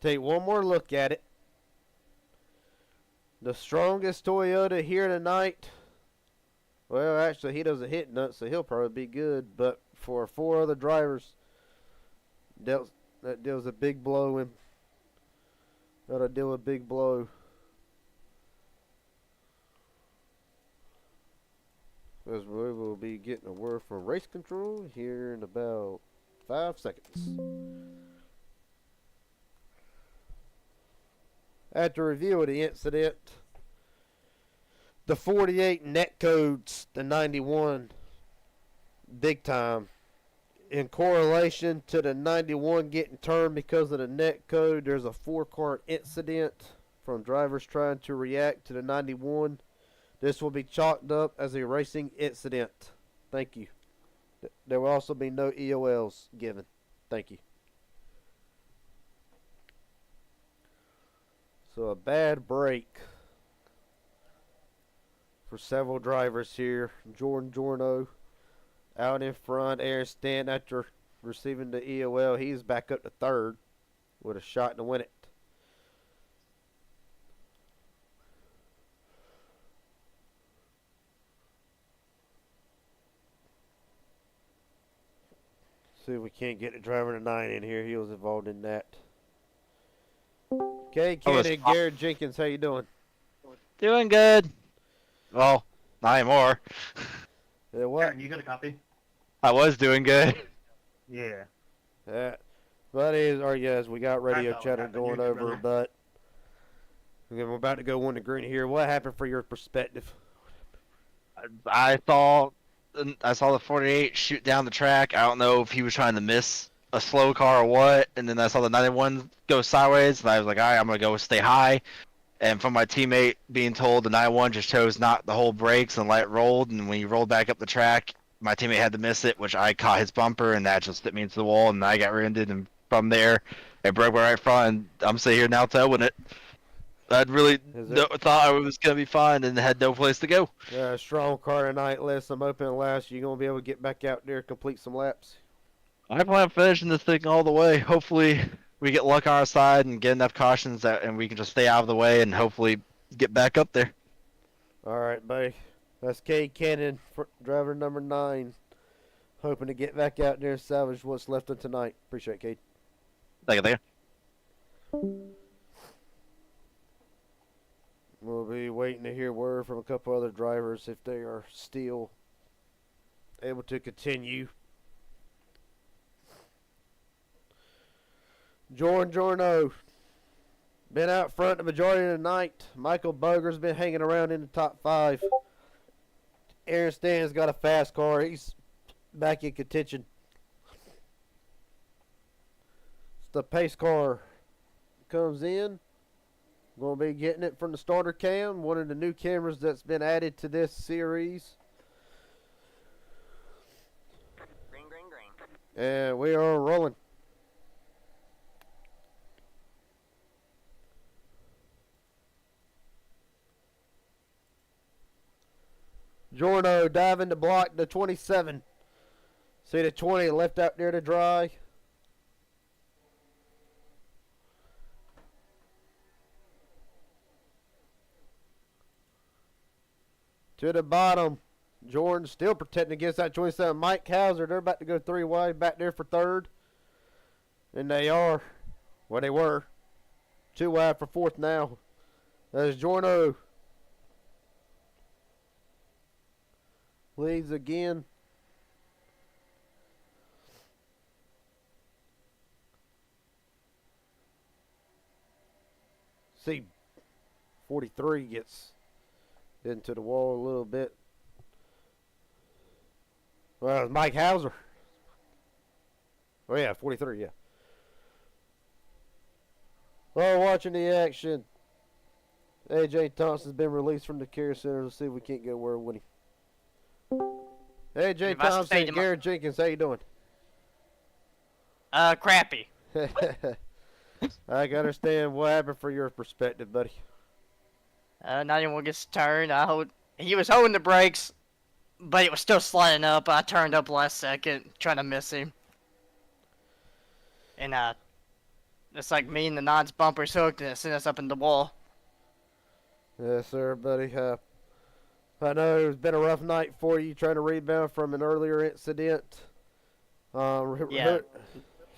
take one more look at it. The strongest Toyota here tonight. Well, actually, he doesn't hit nuts, so he'll probably be good. But for 4 other drivers, that deals a big blow, and that'll deal a big blow. As we will be getting a word from race control here in about 5 seconds. After review of the incident, the 48 netcodes the 91 big time. In correlation to the 91 getting turned because of the netcode, there's a 4-car incident from drivers trying to react to the 91. This will be chalked up as a racing incident. Thank you. There will also be no EOLs given. Thank you. So a bad break for several drivers here. Jordan Jorno out in front. Aaron Stanton, after receiving the EOL, he's back up to 3rd with a shot to win it. See if we can't get the driver to 9 in here. He was involved in that. Okay, Kenny, Garrett Jenkins, how you doing? Doing good. Well, not anymore. Yeah, what? Aaron, you got a copy? I was doing good. Yeah. Buddies, or yes, we got radio I know chatter what happened. going You're over, good, but we're about to go 1 to green here. What happened for your perspective? I saw I saw the 48 shoot down the track. I don't know if he was trying to miss a slow car or what. And then I saw the 91 go sideways, and I was like, all right, I'm gonna go stay high. And from my teammate being told the 91 just chose not to hold brakes and let it roll. And when he rolled back up the track, my teammate had to miss it, which I caught his bumper, and that just hit me into the wall, and I got rear-ended. And from there, it broke my right front, and I'm sitting here now towing it. I'd really thought I was going to be fine and had no place to go. Yeah, strong car tonight. Let some open laps. You're going to be able to get back out there and complete some laps. I plan on finishing this thing all the way. Hopefully, we get luck on our side and get enough cautions and we can just stay out of the way and hopefully get back up there. All right, buddy. That's Cade Cannon, driver number 9, hoping to get back out there and salvage what's left of tonight. Appreciate it, Cade. Thank you. We'll be waiting to hear word from a couple other drivers if they are still able to continue. Giorno been out front the majority of the night. Michael Boger's been hanging around in the top 5. Aaron Stanton's got a fast car. He's back in contention. It's the pace car comes in. Going to be getting it from the starter cam, one of the new cameras that's been added to this series. Green, green, green. And we are rolling. Giorno diving to block the 27. See the 20 left out there to dry. To the bottom. Jordan still protecting against that 27. Mike Hauser, they're about to go 3 wide back there for 3rd. And they are. Well, they were. 2 wide for 4th now. There's Giorno. Leads again. See, 43 gets into the wall a little bit. Well, it's Mike Hauser. Oh, yeah, 43, yeah. Well, watching the action. AJ Thompson's been released from the care center. Let's see if we can't get a word with him. AJ If I Thompson, stayed in my- Garrett Jenkins, how you doing? Crappy. I can understand what happened for your perspective, buddy. 91 gets turned. He was holding the brakes, but it was still sliding up. I turned up last second, trying to miss him. And it's like me and the non's bumpers hooked, and it sent us up in the wall. Yes, sir, buddy. I know it's been a rough night for you trying to rebound from an earlier incident. Yeah.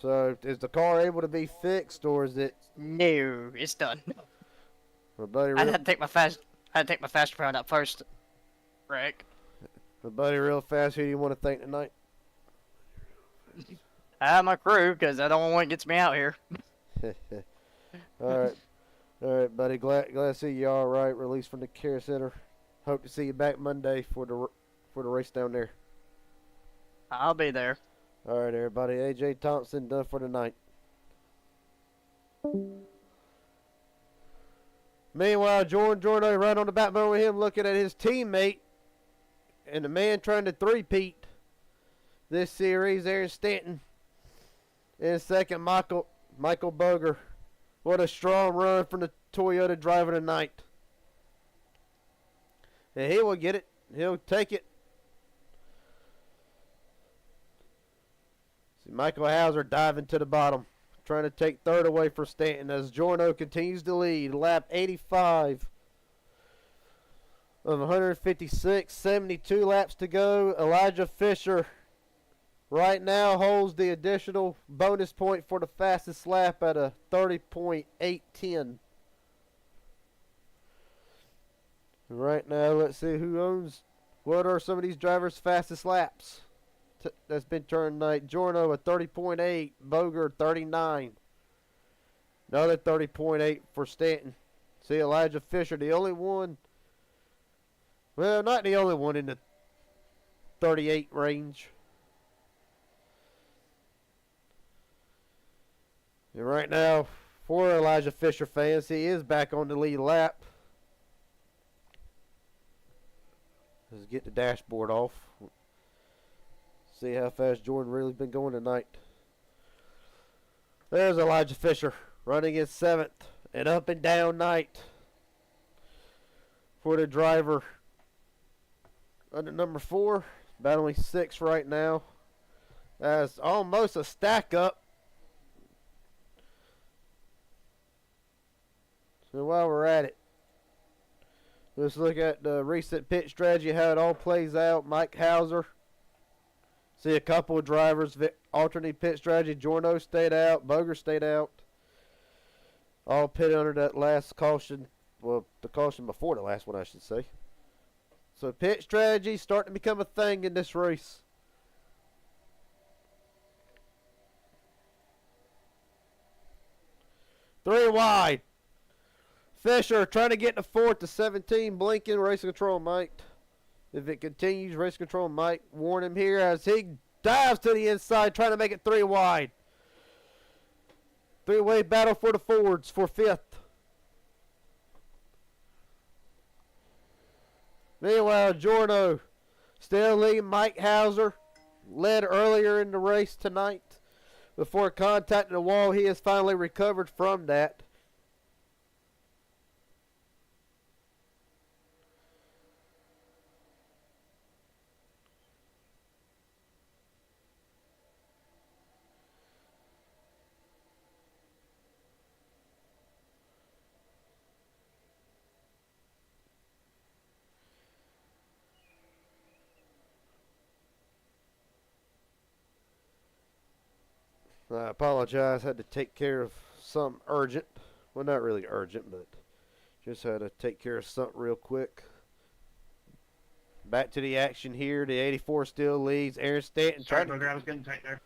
So, is the car able to be fixed, or is it? No, it's done. My buddy, I had to take my fast round up first. Rick. real fast. Who do you want to thank tonight? My crew, because I don't want what gets me out here. All right, buddy. Glad to see you all right. Released from the care center. Hope to see you back Monday for the race down there. I'll be there. All right, everybody. AJ Thompson done for the night. Meanwhile, Giorno right on the backbone with him, looking at his teammate, and the man trying to three-peat this series, Aaron Stanton. In second, Michael Boger. What a strong run from the Toyota driver tonight. And he will get it. He'll take it. See Michael Hauser diving to the bottom, trying to take 3rd away for Stanton as Giorno continues to lead. Lap 85 of 156, 72 laps to go. Elijah Fisher right now holds the additional bonus point for the fastest lap at a 30.810. Right now, let's see who owns. What are some of these drivers' fastest laps that's been turned tonight? Giorno a 30.8, Boger 39. Another 30.8 for Stanton. See Elijah Fisher, the only one. Well, not the only one in the 38 range. And right now, for Elijah Fisher fans, he is back on the lead lap. Let's get the dashboard off. See how fast Jordan really's been going tonight. There's Elijah Fisher running in 7th. An up and down night for the driver under number 4. Battling 6 right now. That's almost a stack up. So while we're at it, let's look at the recent pit strategy, how it all plays out. Mike Hauser. See a couple of drivers alternate pit strategy. Jorno stayed out. Boger stayed out. All pit under that last caution. Well, the caution before the last one, I should say. So pit strategy starting to become a thing in this race. Three wide. Fisher trying to get in the 4th to 17. Blinking. Race control might. If it continues, race control might warn him here as he dives to the inside, trying to make it 3 wide. 3-way battle for the Fords for 5th. Meanwhile, Jorno still leading. Mike Hauser led earlier in the race tonight. Before contacting the wall, he has finally recovered from that. I apologize. Had to take care of something urgent. Well, not really urgent, but just had to take care of something real quick. Back to the action here. The 84 still leads. Aaron Stanton Sorry, trying Booger, I was getting tight there.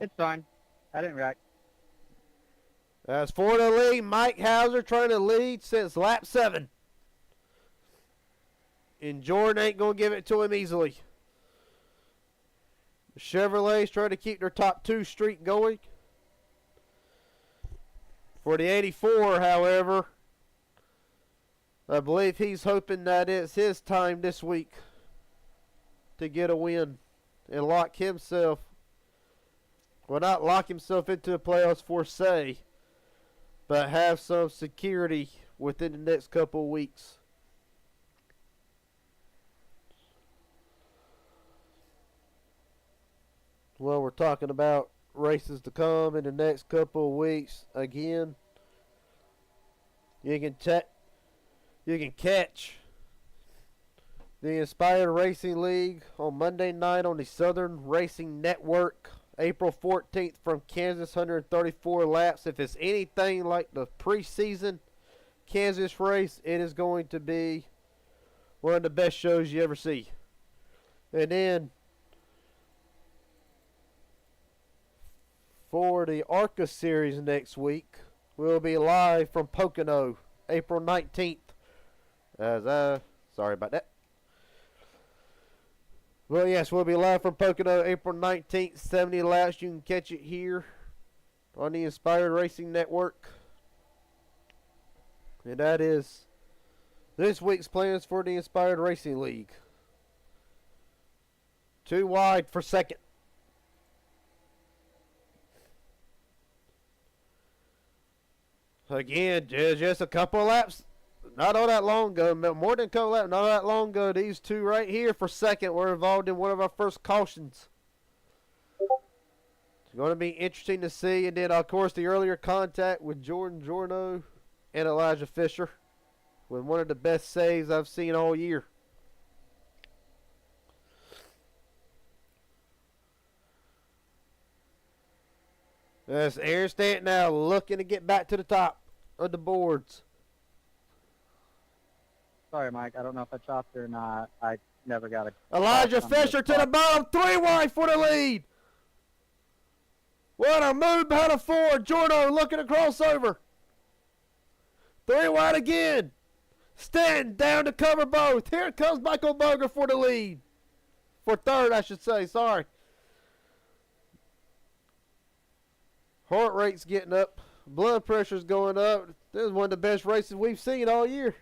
It's fine. I didn't wreck. As for the lead, Mike Hauser trying to lead since lap 7. And Jordan ain't going to give it to him easily. Chevrolet's trying to keep their top 2 streak going. For the 84, however, I believe he's hoping that it's his time this week to get a win and lock himself, well, not lock himself into the playoffs for say, but have some security within the next couple of weeks. Well, we're talking about races to come in the next couple of weeks. Again, you can catch the Inspired Racing League on Monday night on the Southern Racing Network, April 14th from Kansas, 134 laps. If it's anything like the preseason Kansas race, it is going to be one of the best shows you ever see. And then for the ARCA series next week, we'll be live from Pocono, April 19th. Sorry about that. Well, yes, we'll be live from Pocono, April 19th, 70 laps. You can catch it here on the Inspired Racing Network. And that is this week's plans for the Inspired Racing League. 2 wide for 2nd. Again, just a couple of laps, not all that long ago, more than a couple of laps, not all that long ago, these 2 right here for 2nd were involved in one of our first cautions. It's going to be interesting to see. And then, of course, the earlier contact with Jordan Jorno and Elijah Fisher with one of the best saves I've seen all year. That's Aaron Stanton now looking to get back to the top of the boards. Sorry, Mike. I don't know if I chopped or not. I never got a... Elijah Fisher to the bottom. 3 wide for the lead. What a move by the Ford. Jordan looking to cross over. 3 wide again. Stanton down to cover both. Here comes Michael Boger for the lead. For third, I should say. Sorry. Heart rate's getting up. Blood pressure's going up. This is one of the best races we've seen all year.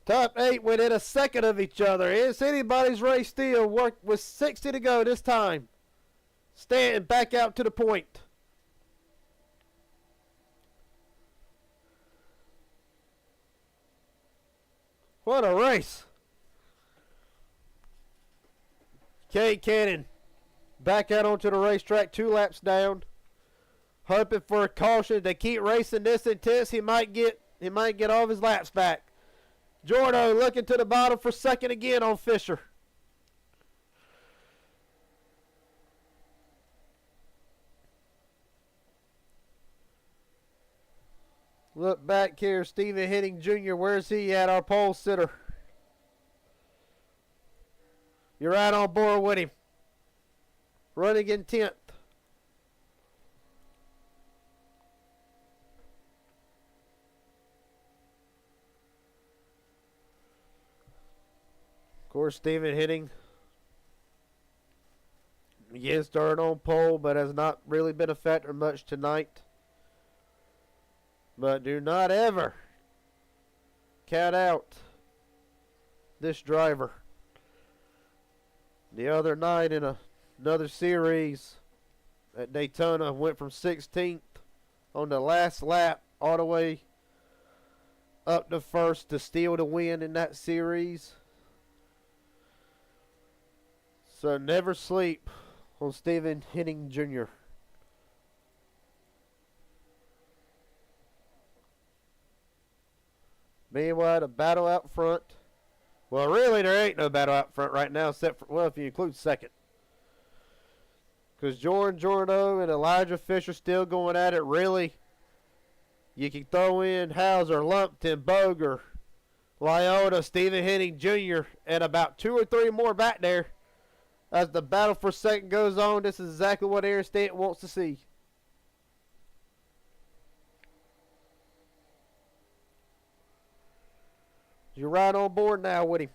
Top 8 within a second of each other. It's anybody's race still. Work with 60 to go this time. Stanton back out to the point. What a race. Kate Cannon back out onto the racetrack, 2 laps down. Hoping for a caution. They keep racing this intense. He might get all of his laps back. Jordo looking to the bottom for second again on Fisher. Look back here, Stephen Henning Jr. Where's he at, our pole sitter? You're right on board with him. Running in 10th. Of course, Stephen Henning again started on pole, but has not really been a factor much tonight. But do not ever count out this driver. The other night in another series at Daytona, went from 16th on the last lap all the way up to first to steal the win in that series. So never sleep on Stephen Henning Jr. Meanwhile, the battle out front. Well, really, there ain't no battle out front right now, except for, well, if you include second. Because Jordan Jordo and Elijah Fisher still going at it. Really, you can throw in Hauser, Lumpton, Boger, Lyota, Stephen Henning Jr., and about 2 or 3 more back there. As the battle for second goes on, this is exactly what Aaron Stanton wants to see. You're right on board now with him.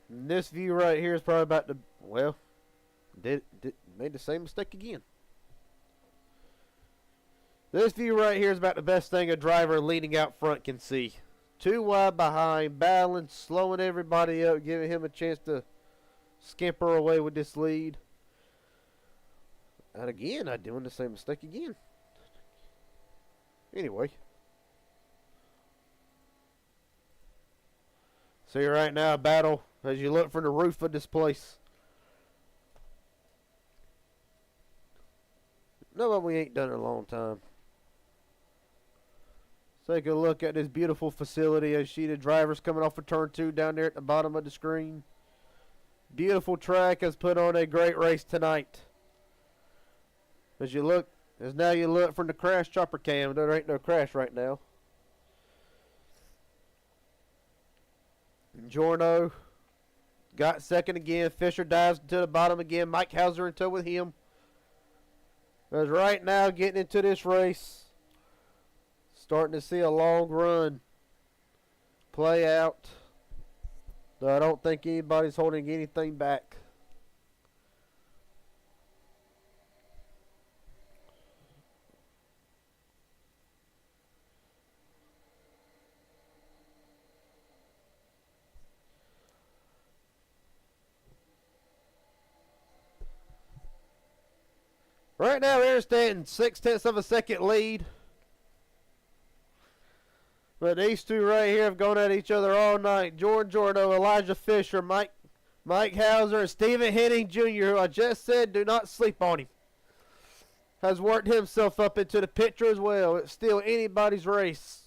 And this view right here is probably about to, well, made the same mistake again. This view right here is about the best thing a driver leading out front can see. 2 wide behind, battling, slowing everybody up, giving him a chance to scamper away with this lead. And again, I'm doing the same mistake again. Anyway. See right now, a battle as you look from the roof of this place. No, what we ain't done in a long time. Take a look at this beautiful facility. A sheet of drivers coming off of turn 2 down there at the bottom of the screen. Beautiful track has put on a great race tonight. As now you look from the crash chopper cam, there ain't no crash right now. Jorno got second again. Fisher dives to the bottom again. Mike Hauser in tow with him. As right now getting into this race. Starting to see a long run play out. Though I don't think anybody's holding anything back. Right now, Aaron Stanton, 6/10 of a second lead. But these two right here have gone at each other all night. Jordan Jordo, Elijah Fisher, Mike Hauser, and Stephen Henning Jr., who I just said do not sleep on him, has worked himself up into the picture as well. It's still anybody's race.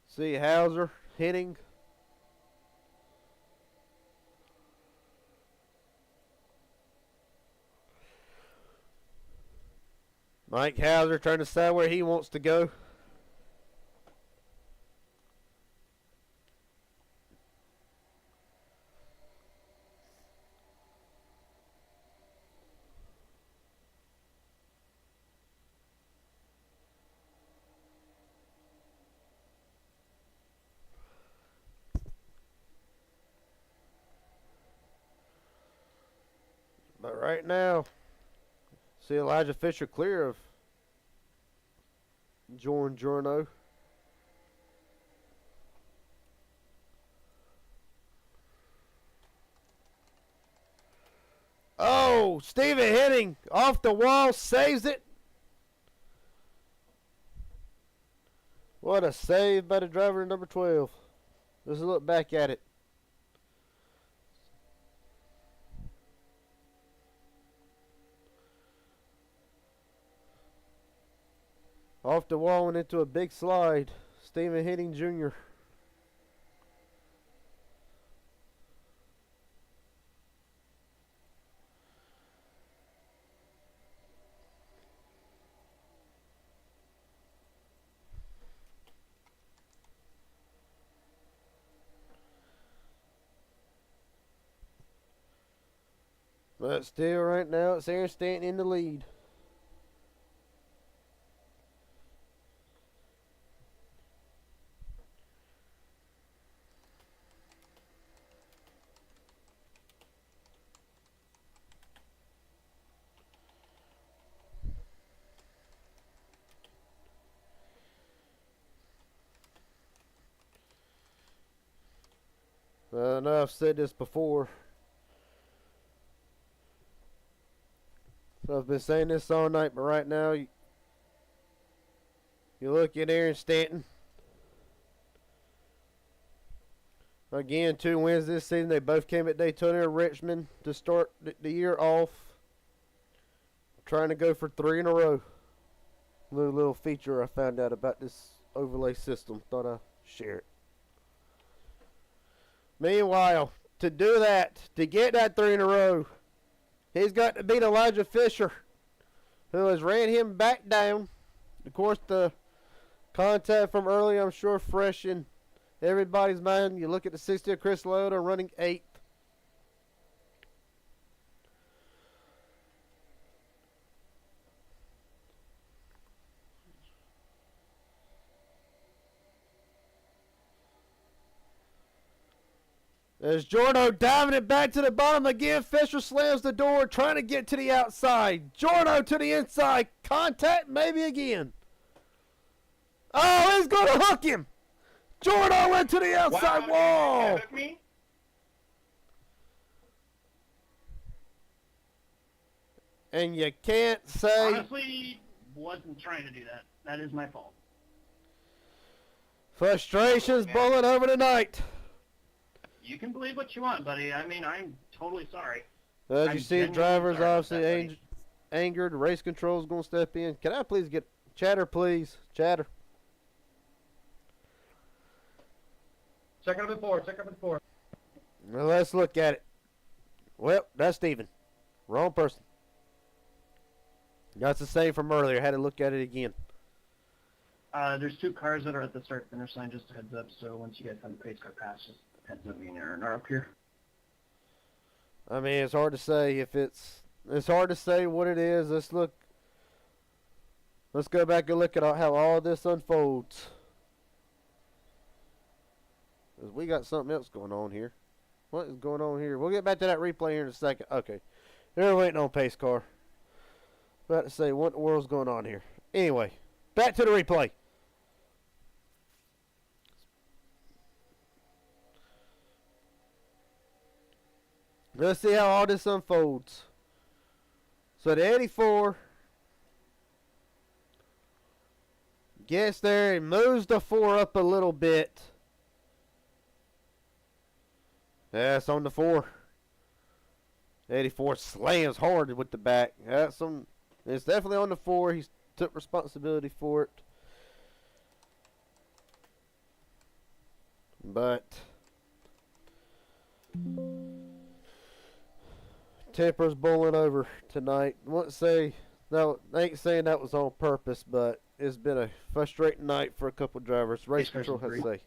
See Hauser, Henning. Mike Hauser trying to decide where he wants to go. right now, see Elijah Fisher clear of Jordan Jorno. Oh, Steven hitting off the wall, saves it. What a save by the driver in number 12. Let's look back at it. Off the wall and into a big slide. Steven Hitting Jr. But still, right now, it's Aaron Stanton in the lead. I know I've said this before. So I've been saying this all night, but right now, you look at Aaron Stanton. Again, 2 wins this season. They both came at Daytona and Richmond to start the year off. Trying to go for 3 in a row. Little feature I found out about this overlay system. Thought I'd share it. Meanwhile, to do that, to get that 3 in a row, he's got to beat Elijah Fisher, who has ran him back down. Of course, the contact from earlier, I'm sure, fresh in everybody's mind. You look at the 60 of Chris Lota running 8th. There's Jorno diving it back to the bottom again. Fisher slams the door, trying to get to the outside. Jorno to the inside. Contact maybe again. Oh, he's going to hook him. Jorno went to the outside wall. Hook me? And you can't say... Honestly, wasn't trying to do that. That is my fault. Frustrations bullet over tonight. You can believe what you want, buddy. I mean, I'm totally sorry. As you I'm see, genuinely drivers sorry about obviously that, buddy. angered. Race control's going to step in. Can I please get chatter, please? Chatter. Check up at 4. Check up at 4. Well, let's look at it. Well, that's Steven. Wrong person. That's the same from earlier. Had to look at it again. There's 2 cars that are at the start finish line, just a heads up, so once you guys have the pace car pass, just heads up me and Aaron are up here. I mean, it's hard to say if it's hard to say what it is. Let's go back and look at how all this unfolds. 'Cause we got something else going on here. What is going on here? We'll get back to that replay here in a second. Okay. They're waiting on pace car. About to say, what in the world's going on here? Anyway, back to the replay. Let's see how all this unfolds. So the 84 gets there and moves the 4 up a little bit. That's on the 4. 84 slams hard with the back. It's definitely on the 4. He took responsibility for it. But temper's boiling over tonight. I wouldn't say, no, I ain't saying that was on purpose, but it's been a frustrating night for a couple drivers. Race control has to say.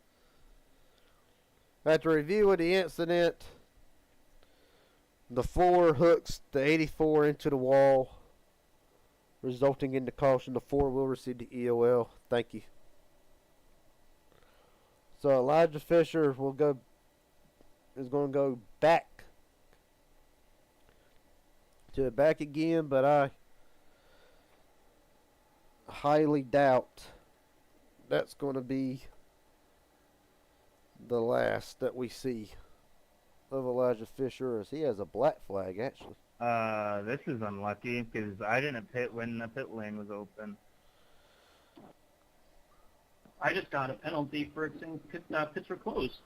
After review of the incident, the 4 hooks the 84 into the wall, resulting in the caution. The 4 will receive the EOL. Thank you. So Elijah Fisher is going to go back to it back again, but I highly doubt that's going to be the last that we see of Elijah Fisher, as he has a black flag actually. This is unlucky because I didn't pit when the pit lane was open. I just got a penalty for it saying pits were closed.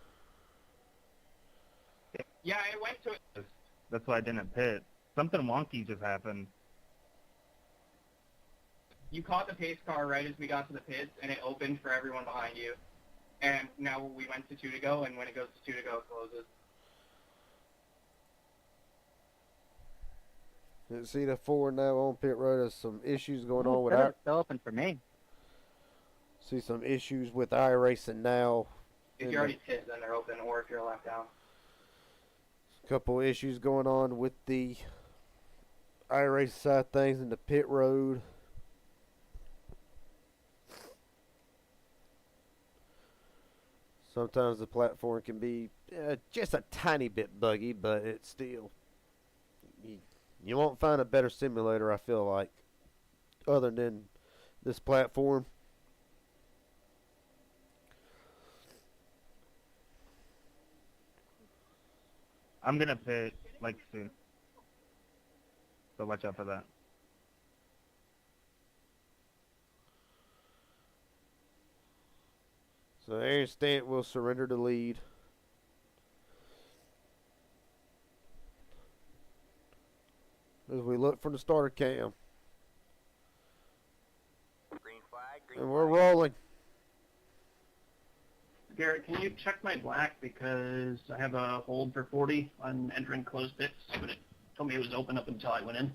Yeah, I went to it. That's why I didn't pit. Something wonky just happened. You caught the pace car right as we got to the pits, and it opened for everyone behind you. And now we went to 2 to go, and when it goes to 2 to go, it closes. You see the 4 now on pit road. There's some issues going on with It's still open for me. see some issues with iRacing now. If you already pit, then they're open, or if you're left down. Couple issues going on with the iRacing side of things in the pit road. Sometimes the platform can be just a tiny bit buggy, but it's still, you won't find a better simulator, I feel like, other than this platform. I'm gonna pit like soon. So watch out for that. So Aaron Stant will surrender the lead. As we look for the starter cam. Green flag. And we're rolling. Garrett, can you check my black because I have a hold for 40 on entering closed pits, but it told me it was open up until I went in.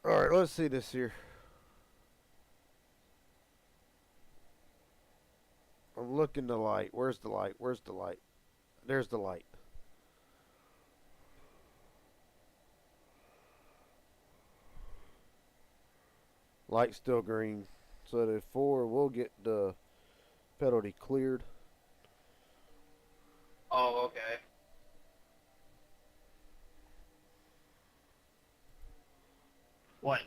Alright, let's see this here. I'm looking the light. Where's the light? Where's the light? There's the light. Light's still green. So the 4 will get the penalty cleared. Oh, okay. What?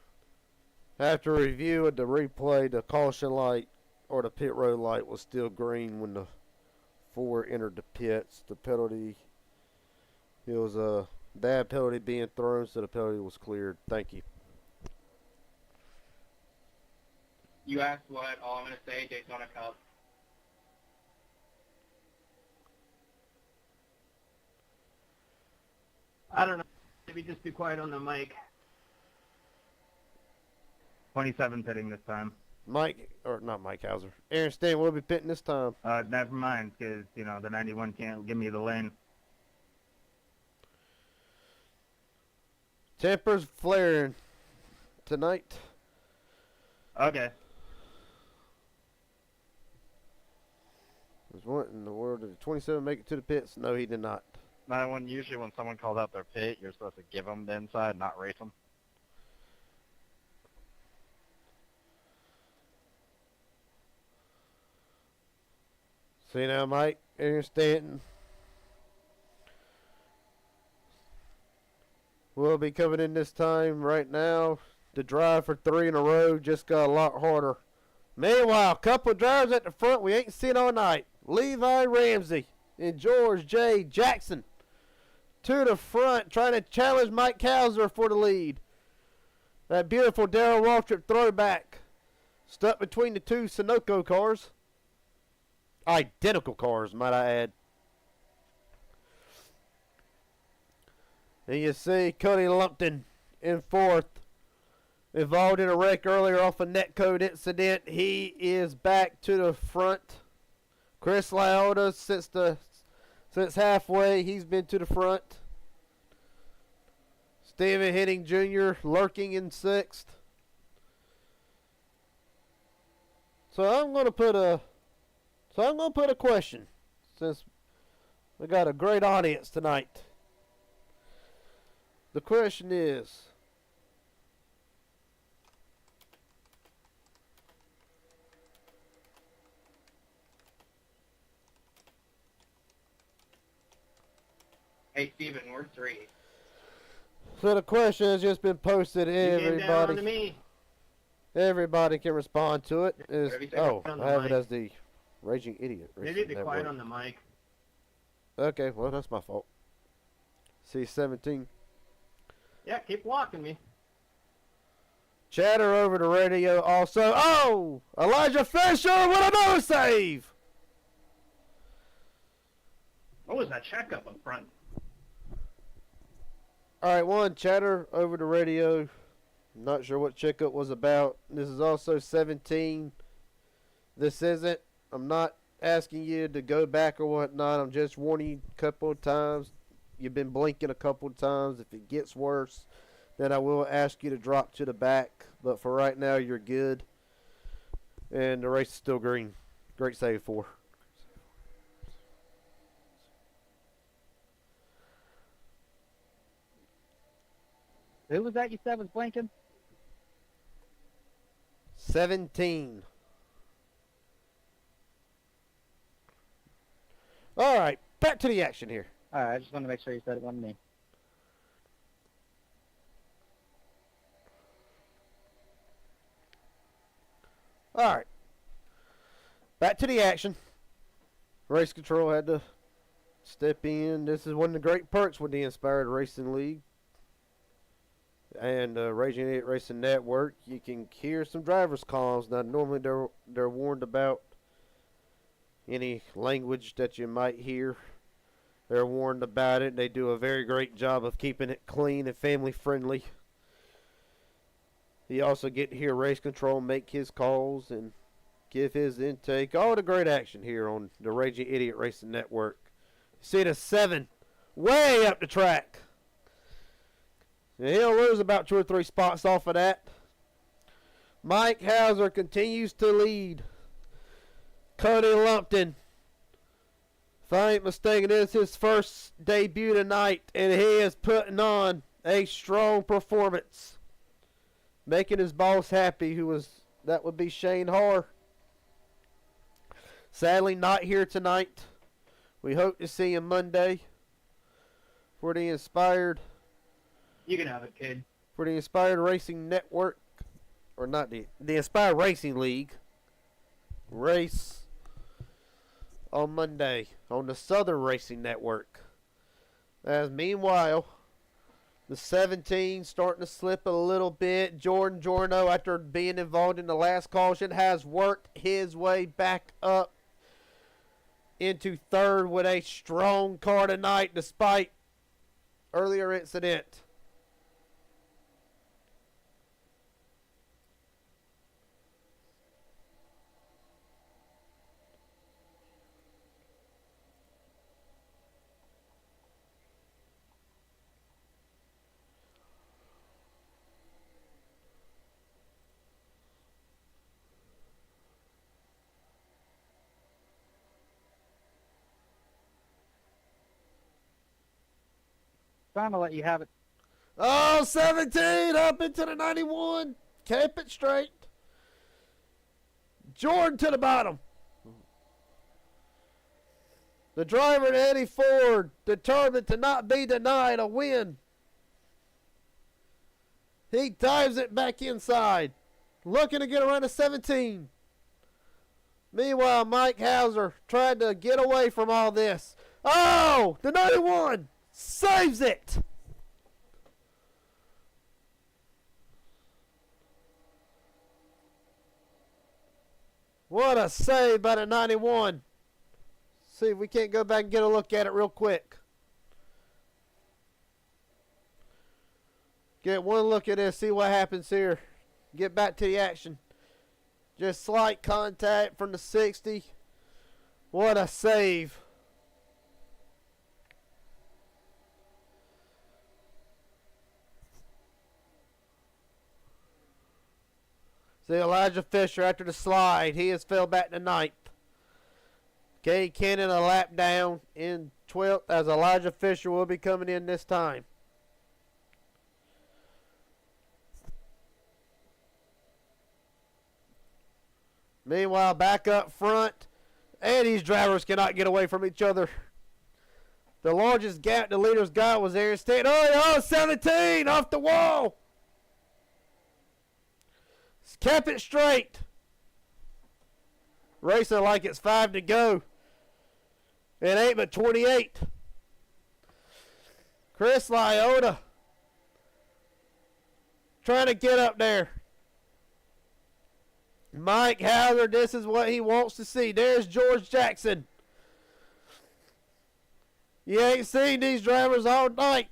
After review of the replay, the caution light or the pit road light was still green when the 4 entered the pits. The penalty, it was a bad penalty being thrown, so the penalty was cleared. Thank you. You asked what? All I'm going to say, Daytona Cup. I don't know. Maybe just be quiet on the mic. 27 pitting this time. Mike, or not Mike Hauser. Aaron Stan will be pitting this time. Never mind, because, you know, the 91 can't give me the lane. Tempers flaring tonight. Okay. There's what in the world? Did 27 make it to the pits? No, he did not. That one, usually when someone calls out their pit, you're supposed to give them the inside, not race them. See now, Mike, Aaron Stanton will be coming in this time right now. The drive for 3 in a row just got a lot harder. Meanwhile, a couple of drivers at the front we ain't seen all night. Levi Ramsey and George J. Jackson to the front, trying to challenge Mike Hauser for the lead. That beautiful Darrell Waltrip throwback stuck between the 2 Sunoco cars. Identical cars, might I add. And you see Cody Lumpton in 4th. Involved in a wreck earlier off a netcode incident. He is back to the front. Chris Liotta since halfway, he's been to the front. Steven Henning Jr. lurking in 6th. So I'm gonna put a question, since we got a great audience tonight. The question is, Hey, Steven, we're 3. So the question has just been posted. You came down to Everybody, me. everybody can respond to it. Is Whatever you say. oh, On the I have it mic. as the Raging Idiot. Maybe Racing be quiet Network. on the mic. Okay, well that's my fault. C17. Yeah, keep walking me. Chatter over the radio also. Oh! Elijah Fisher with another save! What was that checkup up front? Alright, one chatter over the radio. Not sure what checkup was about. This is also 17. This isn't. I'm not asking you to go back or whatnot. I'm just warning you a couple of times. You've been blinking a couple of times. If it gets worse, then I will ask you to drop to the back. But for right now, you're good. And the race is still green. Great save 4. Who was that you said was blinking? 17. Alright, back to the action here. Alright, I just wanted to make sure you said it wasn't me. Alright. Back to the action. Race Control had to step in. This is one of the great perks with the Inspired Racing League and Raging Idiot Racing Network. You can hear some driver's calls. Now, normally they're warned about any language that you might hear. They're warned about it. They do a very great job of keeping it clean and family friendly. You also get to hear Race Control make his calls and give his intake. All the great action here on the Raging Idiot Racing Network. See the 7 way up the track. And he'll lose about 2 or 3 spots off of that. Mike Hauser continues to lead. Cody Lumpton, if I ain't mistaken, this is his first debut tonight, and he is putting on a strong performance, making his boss happy. That would be Shane Harr. Sadly, not here tonight. We hope to see him Monday for the Inspired You can have it, kid. Racing Network, or not the Inspired Racing League race on Monday on the Southern Racing Network. As meanwhile, the 17 starting to slip a little bit. Jordan Jorno, after being involved in the last caution, has worked his way back up into 3rd with a strong car tonight despite earlier incident. Trying to let you have it. Oh, 17 up into the 91. Keep it straight. Jordan to the bottom. The driver, Eddie Ford, determined to not be denied a win. He dives it back inside, looking to get around the 17. Meanwhile, Mike Hauser tried to get away from all this. Oh, the 91 saves it. What a save by the 91. See if we can't go back and get a look at it real quick. Get one look at this, see what happens here. Get back to the action. Just slight contact from the 60. What a save. See Elijah Fisher after the slide. He has fell back to 9th. Kay Cannon a lap down in 12th as Elijah Fisher will be coming in this time. Meanwhile, back up front, and these drivers cannot get away from each other. The largest gap the leaders got was Aaron State. Oh, 17 off the wall. Kept it straight. Racing like it's 5 to go. It ain't but 28. Chris Lyotta trying to get up there. Mike Hauser, this is what he wants to see. There's George Jackson. You ain't seen these drivers all night.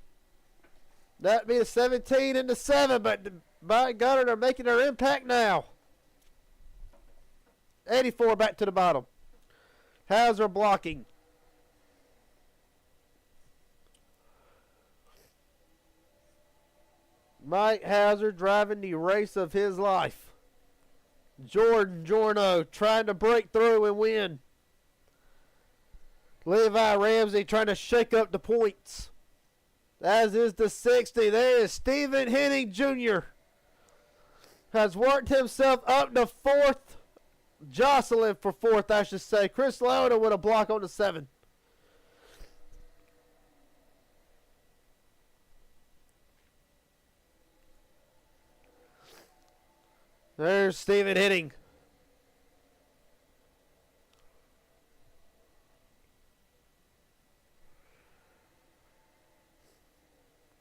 That'd be the 17 and the 7, but by God, they're making their impact now. 84 back to the bottom. Hauser blocking. Mike Hauser driving the race of his life. Jordan Jorno trying to break through and win. Levi Ramsey trying to shake up the points. As is the 60. There is Stephen Henning Jr. Has worked himself up to 4th. Jocelyn for 4th, I should say. Chris Lauda with a block on the 7. There's Stephen Henning.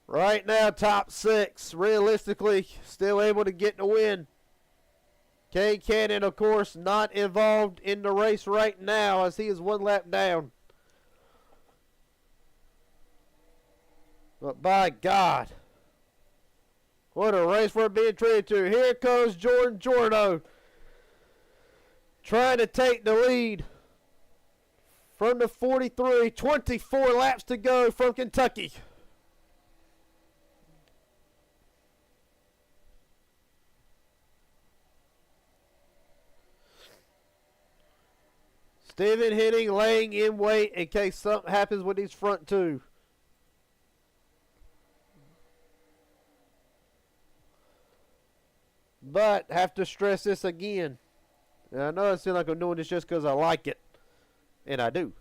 Right now, top 6. Realistically, still able to get the win. Kane Cannon, of course, not involved in the race right now as he is 1 lap down. But by God, what a race we're being treated to. Here comes Jordan Jorno trying to take the lead from the 43. 24 laps to go from Kentucky. Stephen Henning laying in wait in case something happens with these front 2. But have to stress this again. And I know it seems like I'm doing this just because I like it. And I do.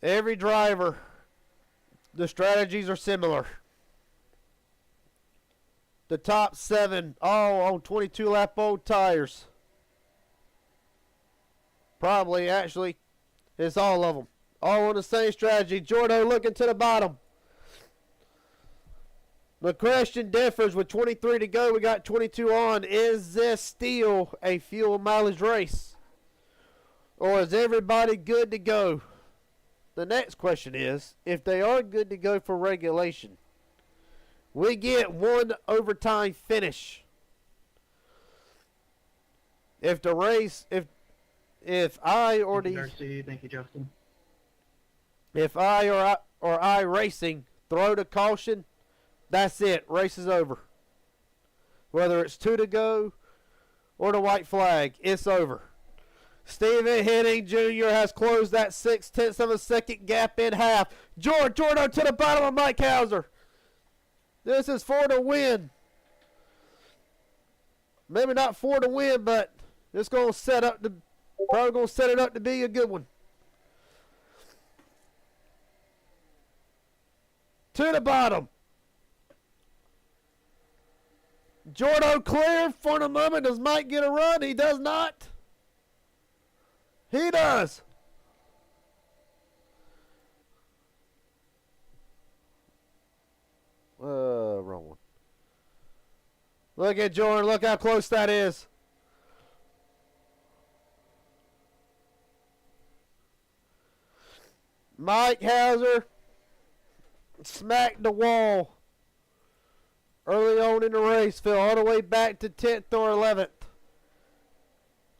Every driver, the strategies are similar. The top 7 all on 22 lap old tires. Probably, actually, it's all of them. All on the same strategy. Jordan looking to the bottom. The question differs with 23 to go. We got 22 on. Is this still a fuel mileage race? Or is everybody good to go? The next question is, if they are good to go for regulation, we get 1 overtime finish. If the race, if I or the Darcy, thank you, Justin. If I or I racing throw the caution, that's it. Race is over. Whether it's 2 to go or the white flag, it's over. Stephen Henning Jr. has closed that 0.6 of a second gap in half. Jordan to the bottom of Mike Hauser. This is for the win. Maybe not for the win, but it's going to set up the probably going to set it up to be a good one. To the bottom. Jordan clear for the moment. Does Mike get a run? He does not. He does. Wrong one. Look at Jordan. Look how close that is. Mike Hauser smacked the wall early on in the race, fell all the way back to 10th or 11th.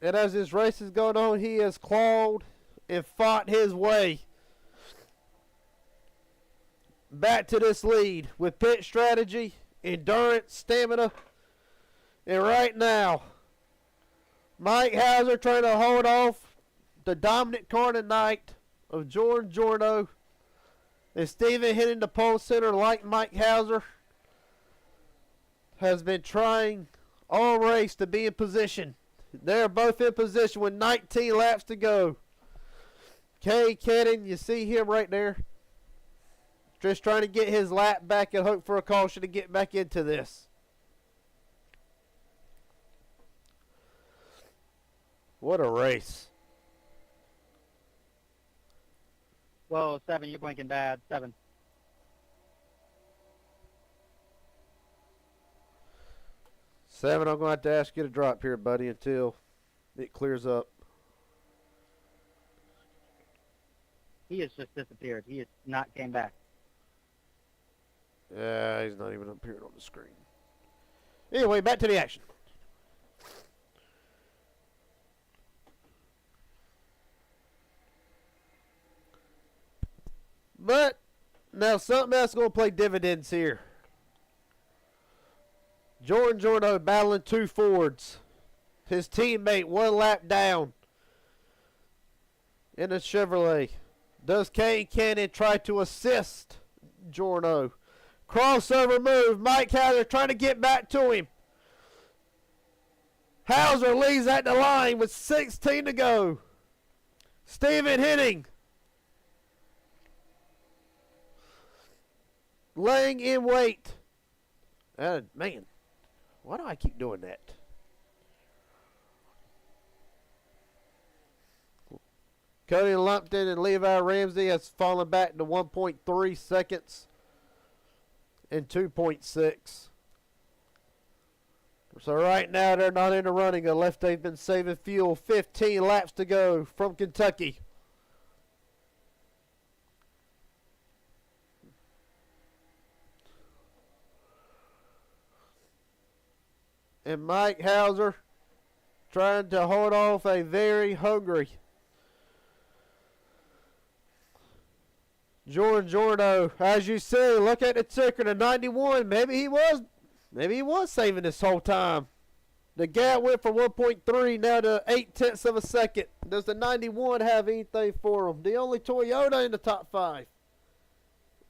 And as this race is going on, he has clawed and fought his way back to this lead with pit strategy, endurance, stamina. And right now, Mike Hauser trying to hold off the dominant car tonight of Jordan Jorno. And Stephen hitting the pole center like Mike Hauser has been trying all race to be in position. They're both in position with 19 laps to go. Kay Cannon, you see him right there? Just trying to get his lap back and hope for a caution to get back into this. What a race. Whoa, 7, you're blinking bad. 7. Seven, I'm going to have to ask you to drop here, buddy, until it clears up. He has just disappeared. He has not came back. Yeah, he's not even appearing on the screen. Anyway, back to the action. But now something else is going to play dividends here. Jordan Jorno battling 2 Fords. His teammate 1 lap down in a Chevrolet. Does Kay Cannon try to assist Jorno? Crossover move. Mike Hauser trying to get back to him. Hauser leads at the line with 16 to go. Steven Henning laying in wait. Man, why do I keep doing that? Cody Lumpton and Levi Ramsey has fallen back to 1.3 seconds and 2.6. So right now they're not in the running unless they've been saving fuel. 15 laps to go from Kentucky. And Mike Hauser trying to hold off a very hungry Jordan Jorno. As you see, look at the ticker, the 91. Maybe he was saving this whole time. The gap went from 1.3 now to 0.8 of a second. Does the 91 have anything for him? The only Toyota in the top 5.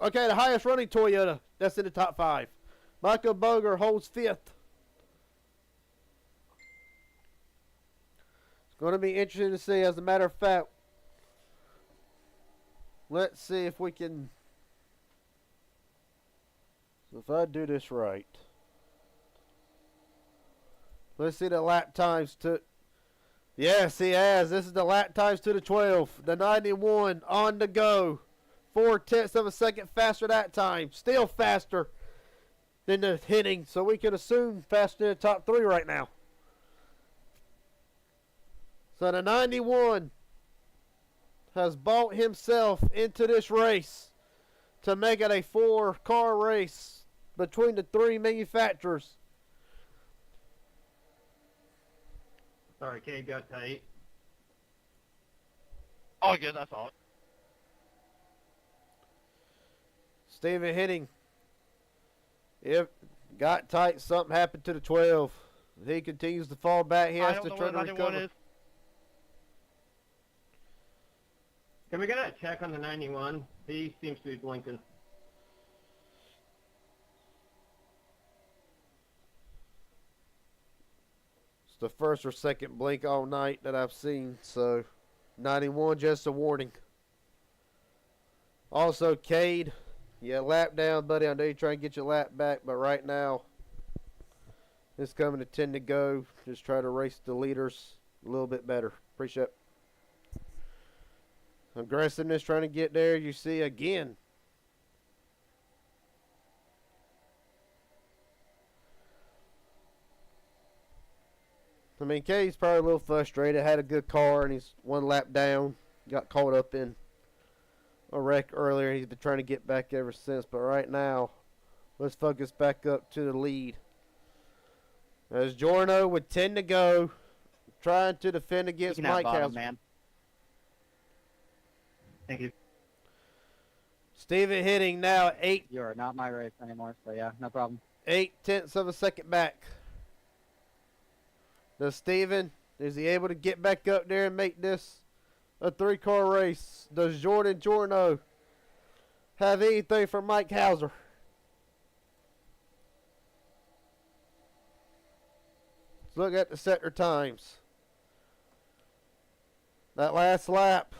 Okay, the highest running Toyota that's in the top 5. Michael Boger holds 5th. It's going to be interesting to see. As a matter of fact, let's see if we can. So if I do this right. Let's see the lap times to. Yes, he has. This is the lap times to the 12. The 91 on the go. 0.4 of a second faster that time. Still faster than the Henning. So we can assume faster than the top 3 right now. So the 91 has bought himself into this race to make it a 4-car race between the 3 manufacturers. Sorry, Cade got tight. All good, that's all. Steven Henning. If got tight, something happened to the 12. He continues to fall back. He has to try to recover. Can we get a check on the 91? He seems to be blinking. It's the first or second blink all night that I've seen. So 91, just a warning. Also, Cade, yeah, lap down, buddy. I know you're trying to get your lap back, but right now it's coming to 10 to go. Just try to race the leaders a little bit better. Appreciate it. Aggressiveness trying to get there. You see again. I mean, Kay's probably a little frustrated. Had a good car and he's 1 lap down. Got caught up in a wreck earlier. He's been trying to get back ever since. But right now, let's focus back up to the lead. As Jorno with 10 to go, trying to defend against Mike Hauser. Man. Thank you. Steven Henning now 8. You are not my race anymore, so yeah, no problem. 0.8 of a second back. Does Steven, is he able to get back up there and make this a 3-car race? Does Jordan Jorno have anything for Mike Hauser? Let's look at the sector times. That last lap,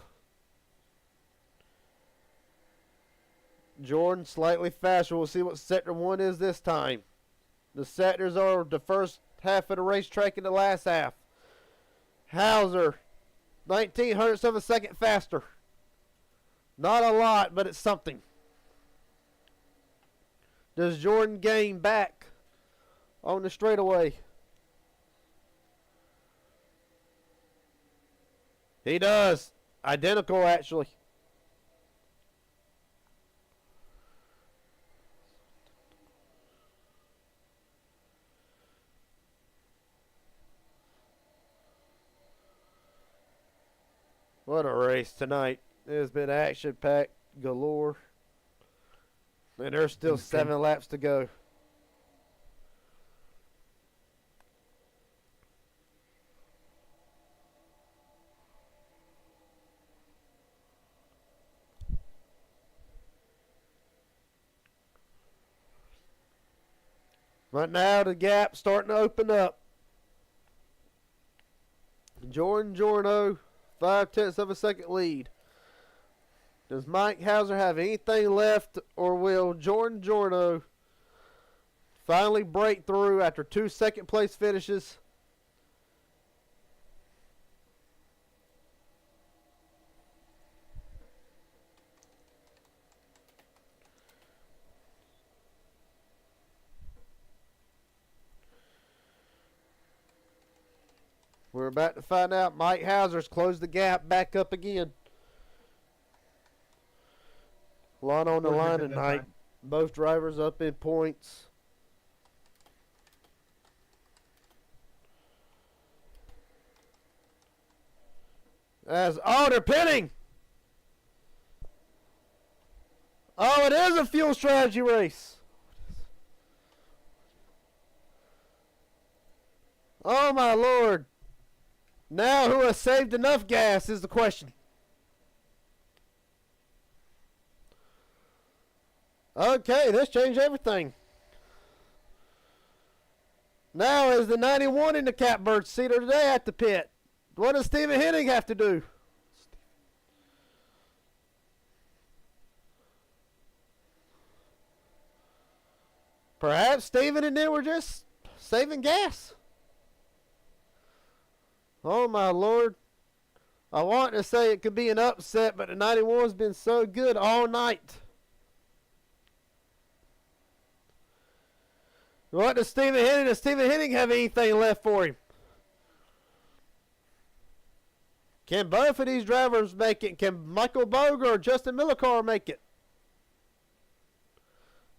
Jordan slightly faster. We'll see what sector 1 is this time. The sectors are the first half of the racetrack and the last half. Hauser, 1900ths of a second faster. Not a lot, but it's something. Does Jordan gain back on the straightaway? He does. Identical, actually. What a race tonight. It has been action-packed galore. And there's still 7 laps to go. Right now, the gap starting to open up. Jordan Jorno, 5/10 of a second lead. Does Mike Hauser have anything left, or will Jordan Jorno finally break through after 2 second-place finishes? We're about to find out. Mike Hauser's closed the gap back up again. A lot on the line tonight. Both drivers up in points. They're pitting. Oh, it is a fuel strategy race. Oh my Lord. Now who has saved enough gas is the question. Okay, this changed everything. Now is the 91 in the catbird seat or today at the pit? What does Stephen Hennig have to do? Perhaps Stephen and them were just saving gas. Oh my Lord. I want to say it could be an upset, but the 91's been so good all night. What does Stephen Hennig? Does Stephen Hennig have anything left for him? Can both of these drivers make it? Can Michael Boger or Justin Millicar make it?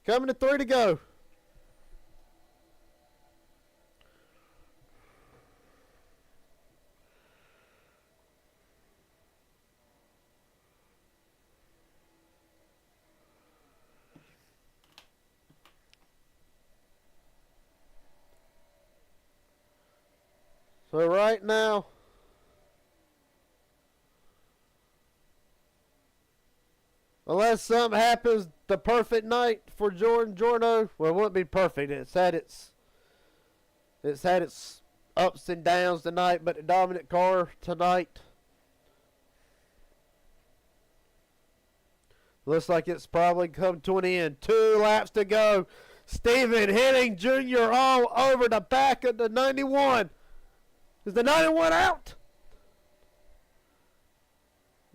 Coming to 3 to go. So right now, unless something happens, the perfect night for Jordan Jorno, well, it wouldn't be perfect. It's had its ups and downs tonight, but the dominant car tonight looks like it's probably come to an end. 2 laps to go. Stephen Hennig Jr. all over the back of the 91. Is the 91 out?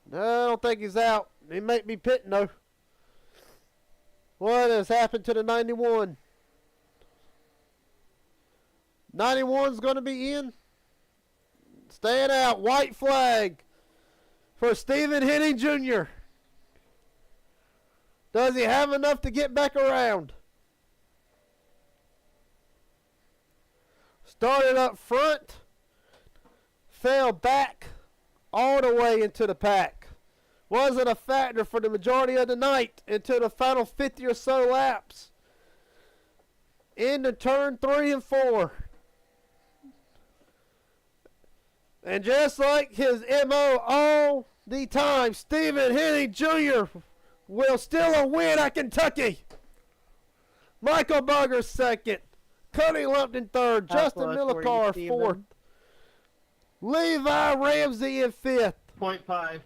No, I don't think he's out. He might be pitting though. What has happened to the 91? 91's going to be in. Staying out. White flag for Stephen Hennig Jr. Does he have enough to get back around? Started up front. Fell back all the way into the pack. Wasn't a factor for the majority of the night until the final 50 or so laps. Into turn 3 and 4. And just like his MO all the time, Stephen Hennig Jr. will steal a win at Kentucky. Michael Boger second. Cody Lumpton third. Justin Millicar fourth. Levi Ramsey in 5th. 0.5.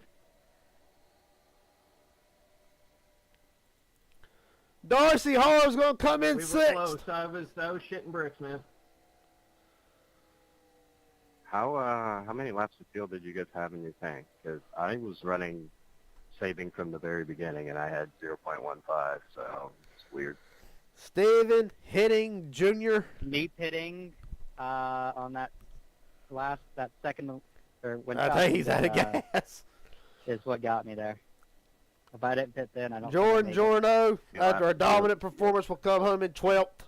Darcy Harrow's gonna come in We were sixth. close. I was shitting bricks, man. How many laps of fuel did you guys have in your tank? Because I was running saving from the very beginning, and I had 0.15, so it's weird. Steven Hitting Jr. Me pitting on that second, or when I think he's out of gas. is what got me there. If I didn't pit then, I don't. Jordan think I'd make Jorno, Yeah, after a dominant performance, will come home in 12th. it.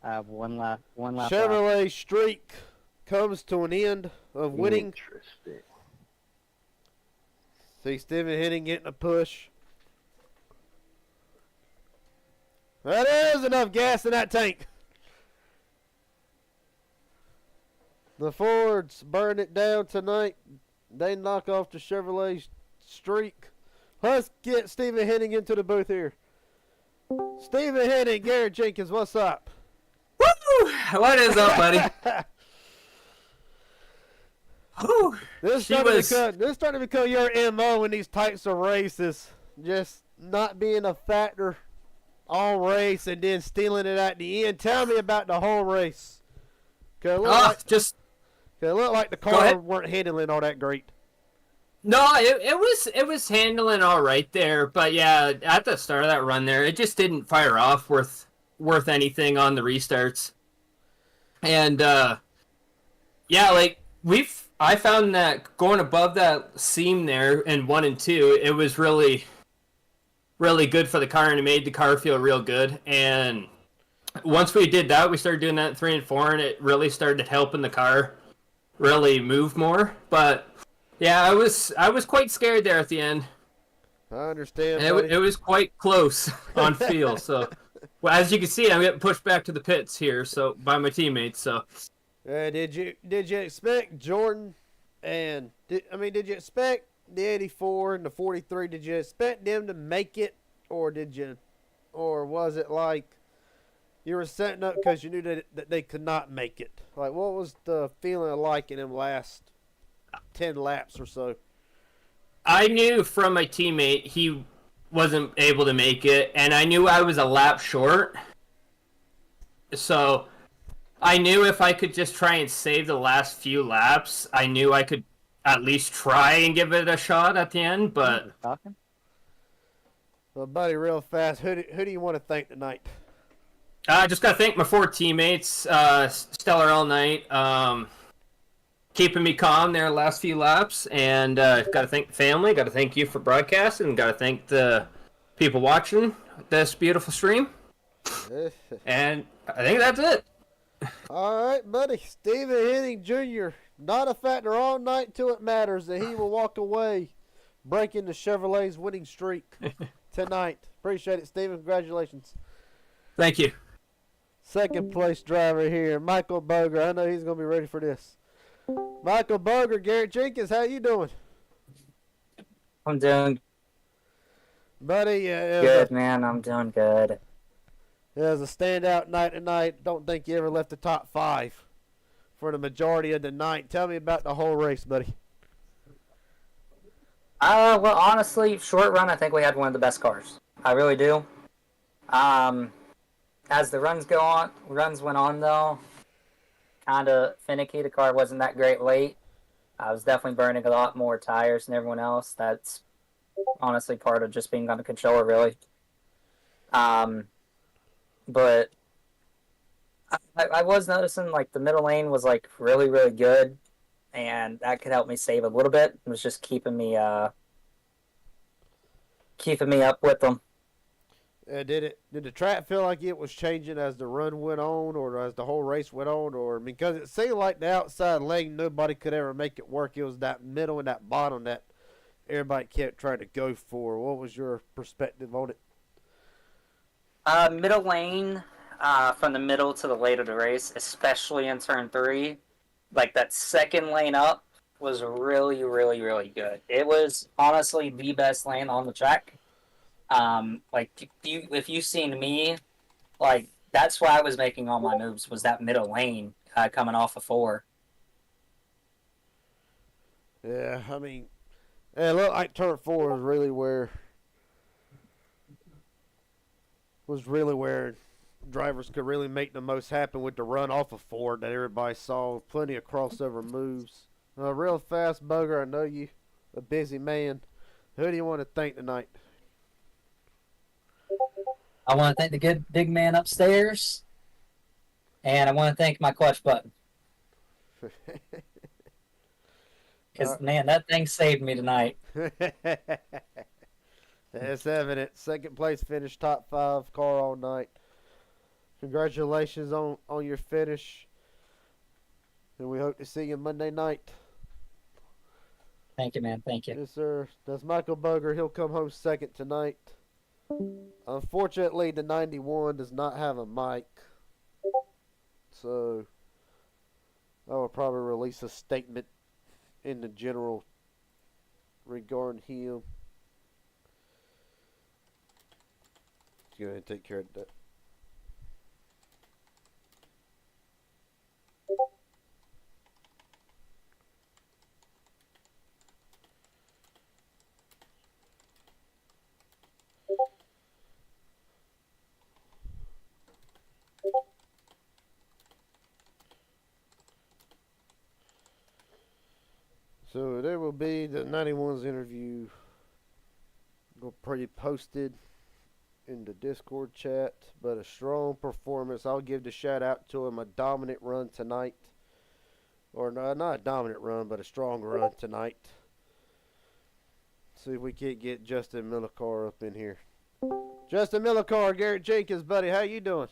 I have one lap. Chevrolet streak comes to an end of winning. Interesting. See Steven Hitting getting a push. That is enough gas in that tank. The Fords burn it down tonight. They knock off the Chevrolet streak. Let's get Steven Hitting into the booth here. Steven Hitting, Garrett Jenkins, what's up? Woo! What is up, buddy? Whew. This is starting to become your MO in these types of races. Just not being a factor all race and then stealing it at the end. Tell me about the whole race. Cause it looked like the car weren't handling all that great. No, it was handling all right there, but yeah, at the start of that run there, it just didn't fire off worth anything on the restarts. And yeah, like I found that going above that seam there in 1 and 2, it was really good for the car, and it made the car feel real good. And once we did that, we started doing that in 3 and 4, and it really started helping the car really move more. But yeah, I was quite scared there at the end. I understand. And it was quite close on feel. So, well, as you can see, I'm getting pushed back to the pits here, so by my teammates. So, did you expect Jordan and did you expect the 84 and the 43? Did you expect them to make it, or was it like you were setting up because you knew that they could not make it? Like, what was the feeling like in them last 10 laps or so? I knew from my teammate he wasn't able to make it, and I knew I was a lap short. So I knew if I could just try and save the last few laps, I knew I could at least try and give it a shot at the end. But well, buddy, real fast, who do you want to thank tonight? I just got to thank my 4 teammates, stellar all night, keeping me calm there the last few laps, and got to thank the family, got to thank you for broadcasting, and got to thank the people watching this beautiful stream. And I think that's it. All right, buddy. Steven Hitting Jr., not a factor all night till it matters, and he will walk away breaking the Chevrolet's winning streak tonight. Appreciate it, Steven. Congratulations. Thank you. Second place driver here, Michael Boger. I know he's going to be ready for this. Michael Boger, Garrett Jenkins, how you doing? I'm doing buddy. good, man. I'm doing good. It was a standout night tonight. Don't think you ever left the top 5 for the majority of the night. Tell me about the whole race, buddy. Well, honestly, short run, I think we had one of the best cars. I really do. As the runs went on though, kind of finicky. The car wasn't that great late. I was definitely burning a lot more tires than everyone else. That's honestly part of just being on the controller, really. But I was noticing like the middle lane was like really, really good, and that could help me save a little bit. It was just keeping me up with them. Did the track feel like it was changing as the run went on, or as the whole race went on, or because it seemed like the outside lane nobody could ever make it work? It was that middle and that bottom that everybody kept trying to go for. What was your perspective on it? Middle lane, from the middle to the late of the race, especially in turn 3, like that second lane up was really, really, really good. It was honestly the best lane on the track. Like if you've seen me, like that's why I was making all my moves, was that middle lane coming off of 4. Yeah, I mean, it looked like turn 4 is really where was really where drivers could really make the most happen with the run off of Ford that everybody saw. Plenty of crossover moves. Real fast, Bugger. I know you a busy man. Who do you want to thank tonight? I want to thank the good big man upstairs, and I want to thank my clutch button. Because, man, that thing saved me tonight. It's evident. Second place finish, top 5 car all night. Congratulations on your finish. And we hope to see you Monday night. Thank you, man. Thank you. Yes, sir. That's Michael Bugger. He'll come home second tonight. Unfortunately, the 91 does not have a mic. So, I will probably release a statement in the general regarding him. Go ahead and take care of that. So there will be the 91's interview. Go pretty posted in the Discord chat, but a strong performance. I'll give the shout out to him. A dominant run tonight, or no, not a dominant run, but a strong run tonight. See if we can't get Justin Millicar up in here. Justin Millicar, Garrett Jenkins, buddy, how you doing?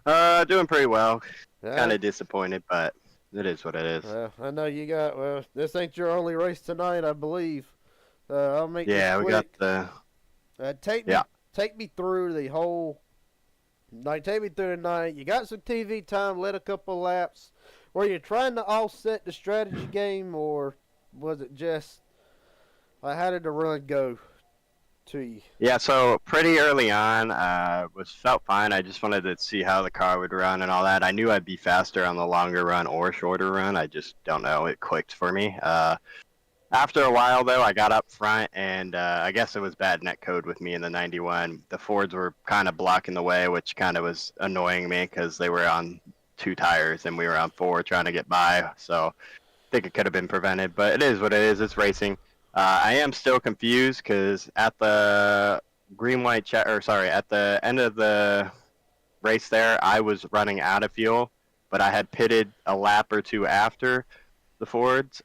Doing pretty well. Kind of disappointed, but it is what it is. I know you got. Well, this ain't your only race tonight, I believe. I'll make this quick. We got the. Take me through the whole night. Take me through the night. You got some TV time, led a couple laps. Were you trying to offset the strategy game, or was it just how did the run go to you? Yeah, so pretty early on, felt fine. I just wanted to see how the car would run and all that. I knew I'd be faster on the longer run or shorter run. I just don't know. It clicked for me. After a while, though, I got up front, and I guess it was bad net code with me in the 91. The Fords were kind of blocking the way, which kind of was annoying me because they were on 2 tires and we were on 4 trying to get by. So I think it could have been prevented, but it is what it is. It's racing. I am still confused because at the at the end of the race there, I was running out of fuel, but I had pitted a lap or 2 after the Fords.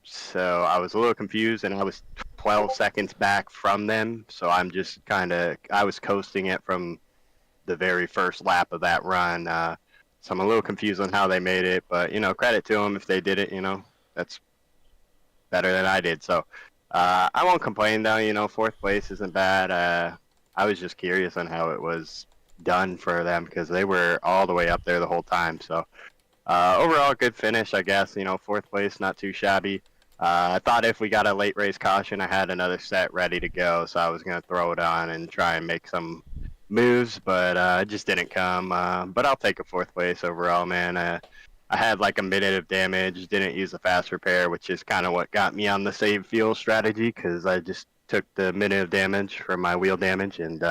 So I was a little confused, and I was 12 seconds back from them. So I'm just I was coasting it from the very first lap of that run. So I'm a little confused on how they made it, but, credit to them if they did it, that's better than I did. So I won't complain, though. 4th place isn't bad. I was just curious on how it was done for them because they were all the way up there the whole time. So overall, good finish, I guess. 4th place, not too shabby. I thought if we got a late race caution, I had another set ready to go, so I was going to throw it on and try and make some moves, but it just didn't come. But I'll take a 4th place overall, man. I had like a minute of damage, didn't use the fast repair, which is kind of what got me on the save fuel strategy because I just took the minute of damage from my wheel damage, and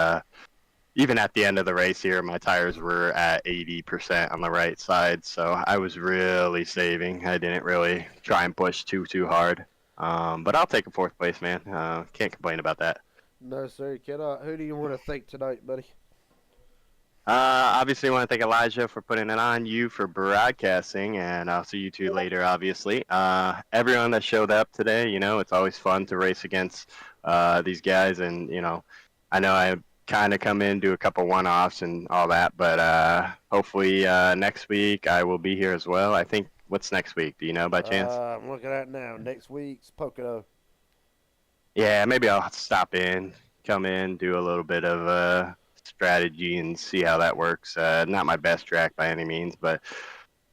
even at the end of the race here, my tires were at 80% on the right side, so I was really saving. I didn't really try and push too hard. But I'll take a 4th place, man. Can't complain about that. No, sir, you cannot. Who do you want to thank tonight, buddy? Obviously, I want to thank Elijah for putting it on, you for broadcasting, and I'll see you 2 later, obviously. Everyone that showed up today, it's always fun to race against these guys, and, I know I kind of come in, do a couple one-offs and all that, but hopefully next week I will be here as well. I think, what's next week? Do you know by chance? I'm looking at it now. Next week's Pocono. Yeah, maybe I'll stop in, come in, do a little bit of strategy and see how that works. Not my best track by any means, but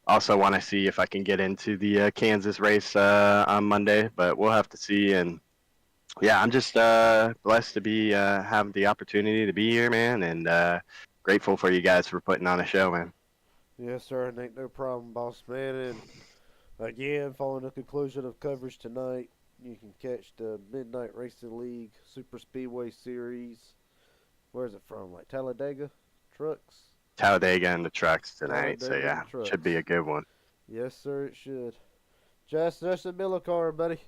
also want to see if I can get into the Kansas race on Monday, but we'll have to see. And yeah, I'm just blessed to be have the opportunity to be here, man, and grateful for you guys for putting on a show, man. Yes, sir. Ain't no problem, boss man. And again, following the conclusion of coverage tonight, you can catch the Midnight Racing League Super Speedway Series Where's it from? Like Talladega Trucks? Talladega and the trucks tonight. So Talladega yeah, and the should be a good one. Yes, sir, it should. Justin Miller car, buddy.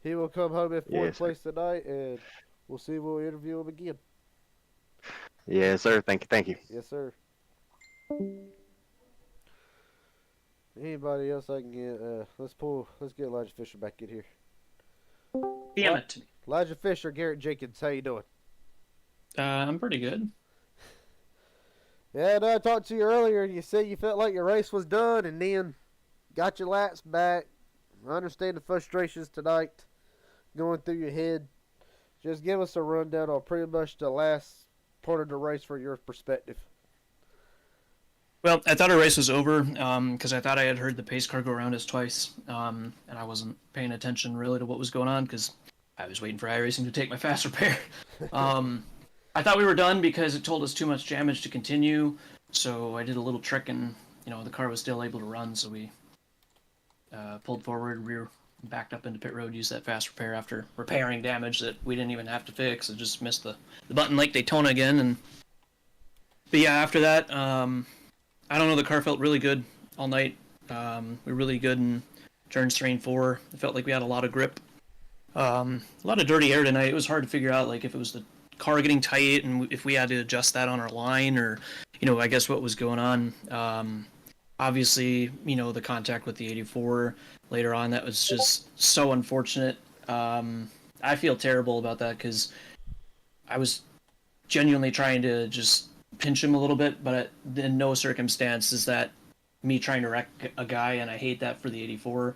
He will come home in fourth Yes, sir. place tonight, and we'll see if we'll interview him again. Yes, sir. Thank you. Thank you. Yes, sir. Anybody else I can get? Let's get Elijah Fisher back in here. Damn it. Elijah Fisher, Garrett Jenkins, how you doing? I'm pretty good. Yeah, no, I talked to you earlier, and you said you felt like your race was done, and then got your laps back. I understand the frustrations tonight going through your head. Just give us a rundown on pretty much the last part of the race from your perspective. Well, I thought our race was over because I thought I had heard the pace car go around us twice, and I wasn't paying attention really to what was going on because I was waiting for iRacing to take my fast repair. I thought we were done because it told us too much damage to continue, so I did a little trick and the car was still able to run, so we pulled forward, rear backed up into pit road, used that fast repair after repairing damage that we didn't even have to fix. It just missed the button like Daytona again. But yeah, after that, I don't know, the car felt really good all night. We were really good in turns 3 and 4. It felt like we had a lot of grip. A lot of dirty air tonight. It was hard to figure out like if it was the car getting tight and if we had to adjust that on our line or, I guess what was going on. Obviously, the contact with the 84 later on, that was just so unfortunate. I feel terrible about that because I was genuinely trying to just pinch him a little bit, but in no circumstance is that me trying to wreck a guy, and I hate that for the 84.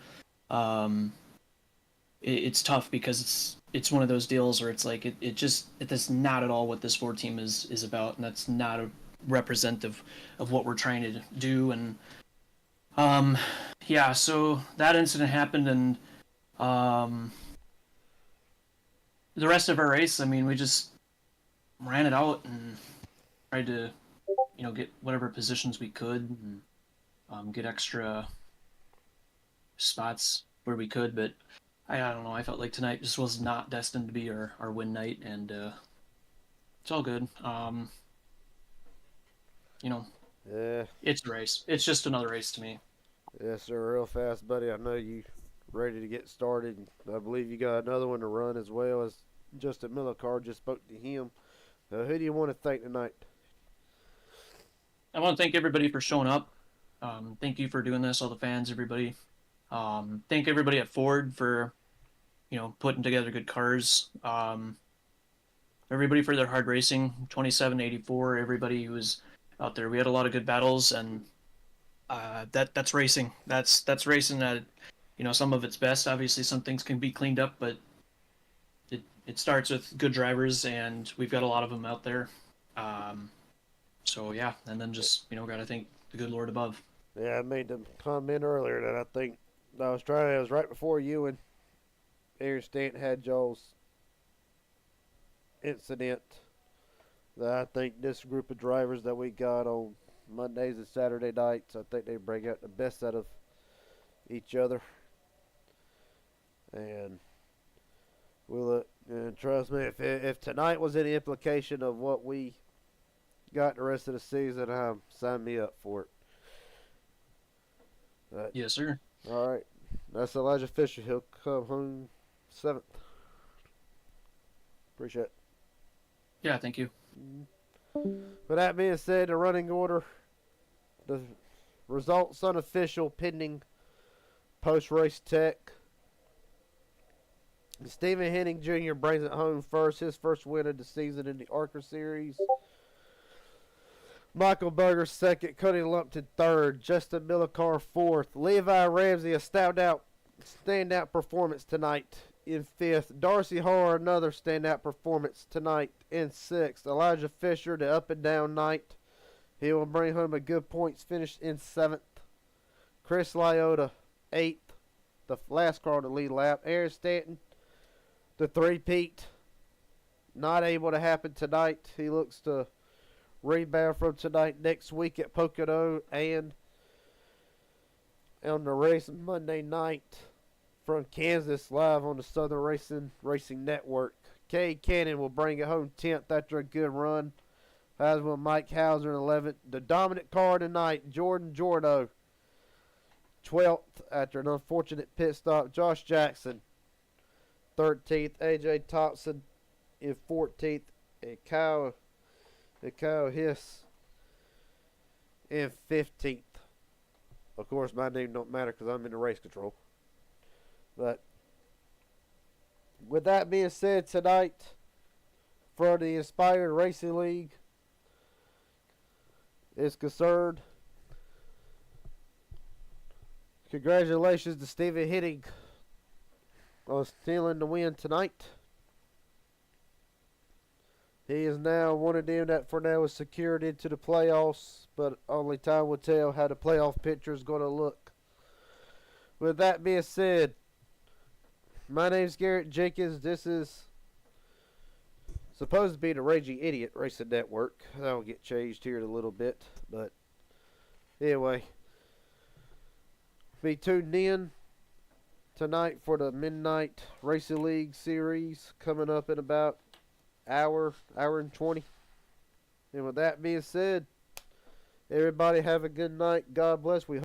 It's tough because it's one of those deals where it's like that's not at all what this Ford team is about, and that's not a representative of what we're trying to do. And yeah, so that incident happened, and the rest of our race, I mean, we just ran it out and tried to get whatever positions we could and get extra spots where we could. But I don't know, I felt like tonight just was not destined to be our win night, and it's all good. Yeah. It's a race. It's just another race to me. Yes, sir. Real fast, buddy. I know you ready to get started. I believe you got another one to run as well as Justin Miller car. Just spoke to him. Who do you want to thank tonight? I want to thank everybody for showing up. Thank you for doing this, all the fans, everybody. Thank everybody at Ford for, putting together good cars. Everybody for their hard racing, 2784, everybody who was out there. We had a lot of good battles, and that's racing. That's racing at, some of its best. Obviously, some things can be cleaned up, but it starts with good drivers, and we've got a lot of them out there. So yeah, and then just gotta thank the good Lord above. Yeah, I made the comment earlier that I think it was right before you and Aaron Stanton had y'all's incident. That I think this group of drivers that we got on Mondays and Saturday nights, I think they bring out the best out of each other. And and trust me, if tonight was any implication of what we got the rest of the season, sign me up for it. Yes, sir. All right, that's Elijah Fisher. He'll come home 7th. Appreciate it. Yeah, thank you. With that being said, the running order, the results unofficial, pending post-race tech. Stephen Henning Jr. brings it home first, his first win of the season in the ARCA Series. Michael Berger second, Cody Lumpton third, Justin Millicar fourth, Levi Ramsey a standout performance tonight in fifth, Darcy Harr another standout performance tonight in sixth, Elijah Fisher the up and down night, he will bring home a good points finish in seventh, Chris Lyota eighth, the last car to lead lap, Aaron Stanton the three-peat, not able to happen tonight. He looks to rebound from tonight next week at Pocono and on the race Monday night from Kansas live on the Southern Racing Network. Cade Cannon will bring it home 10th after a good run. As will Mike Hauser in 11th. The dominant car tonight, Jordan Jordo, 12th after an unfortunate pit stop. Josh Jackson, 13th. AJ Thompson in 14th. And Kyle Hiss in 15th. Of course, my name don't matter because I'm in the race control. But with that being said, tonight for the Inspired Racing League is concerned, congratulations to Stephen Hitting on stealing the win tonight. He is now one of them that for now is secured into the playoffs, but only time will tell how the playoff picture is going to look. With that being said, my name is Garrett Jenkins. This is supposed to be the Raging Idiot Racing Network. That'll get changed here in a little bit, but anyway, be tuned in tonight for the Midnight Racing League series coming up in about hour and 20. And with that being said, everybody have a good night. God bless. We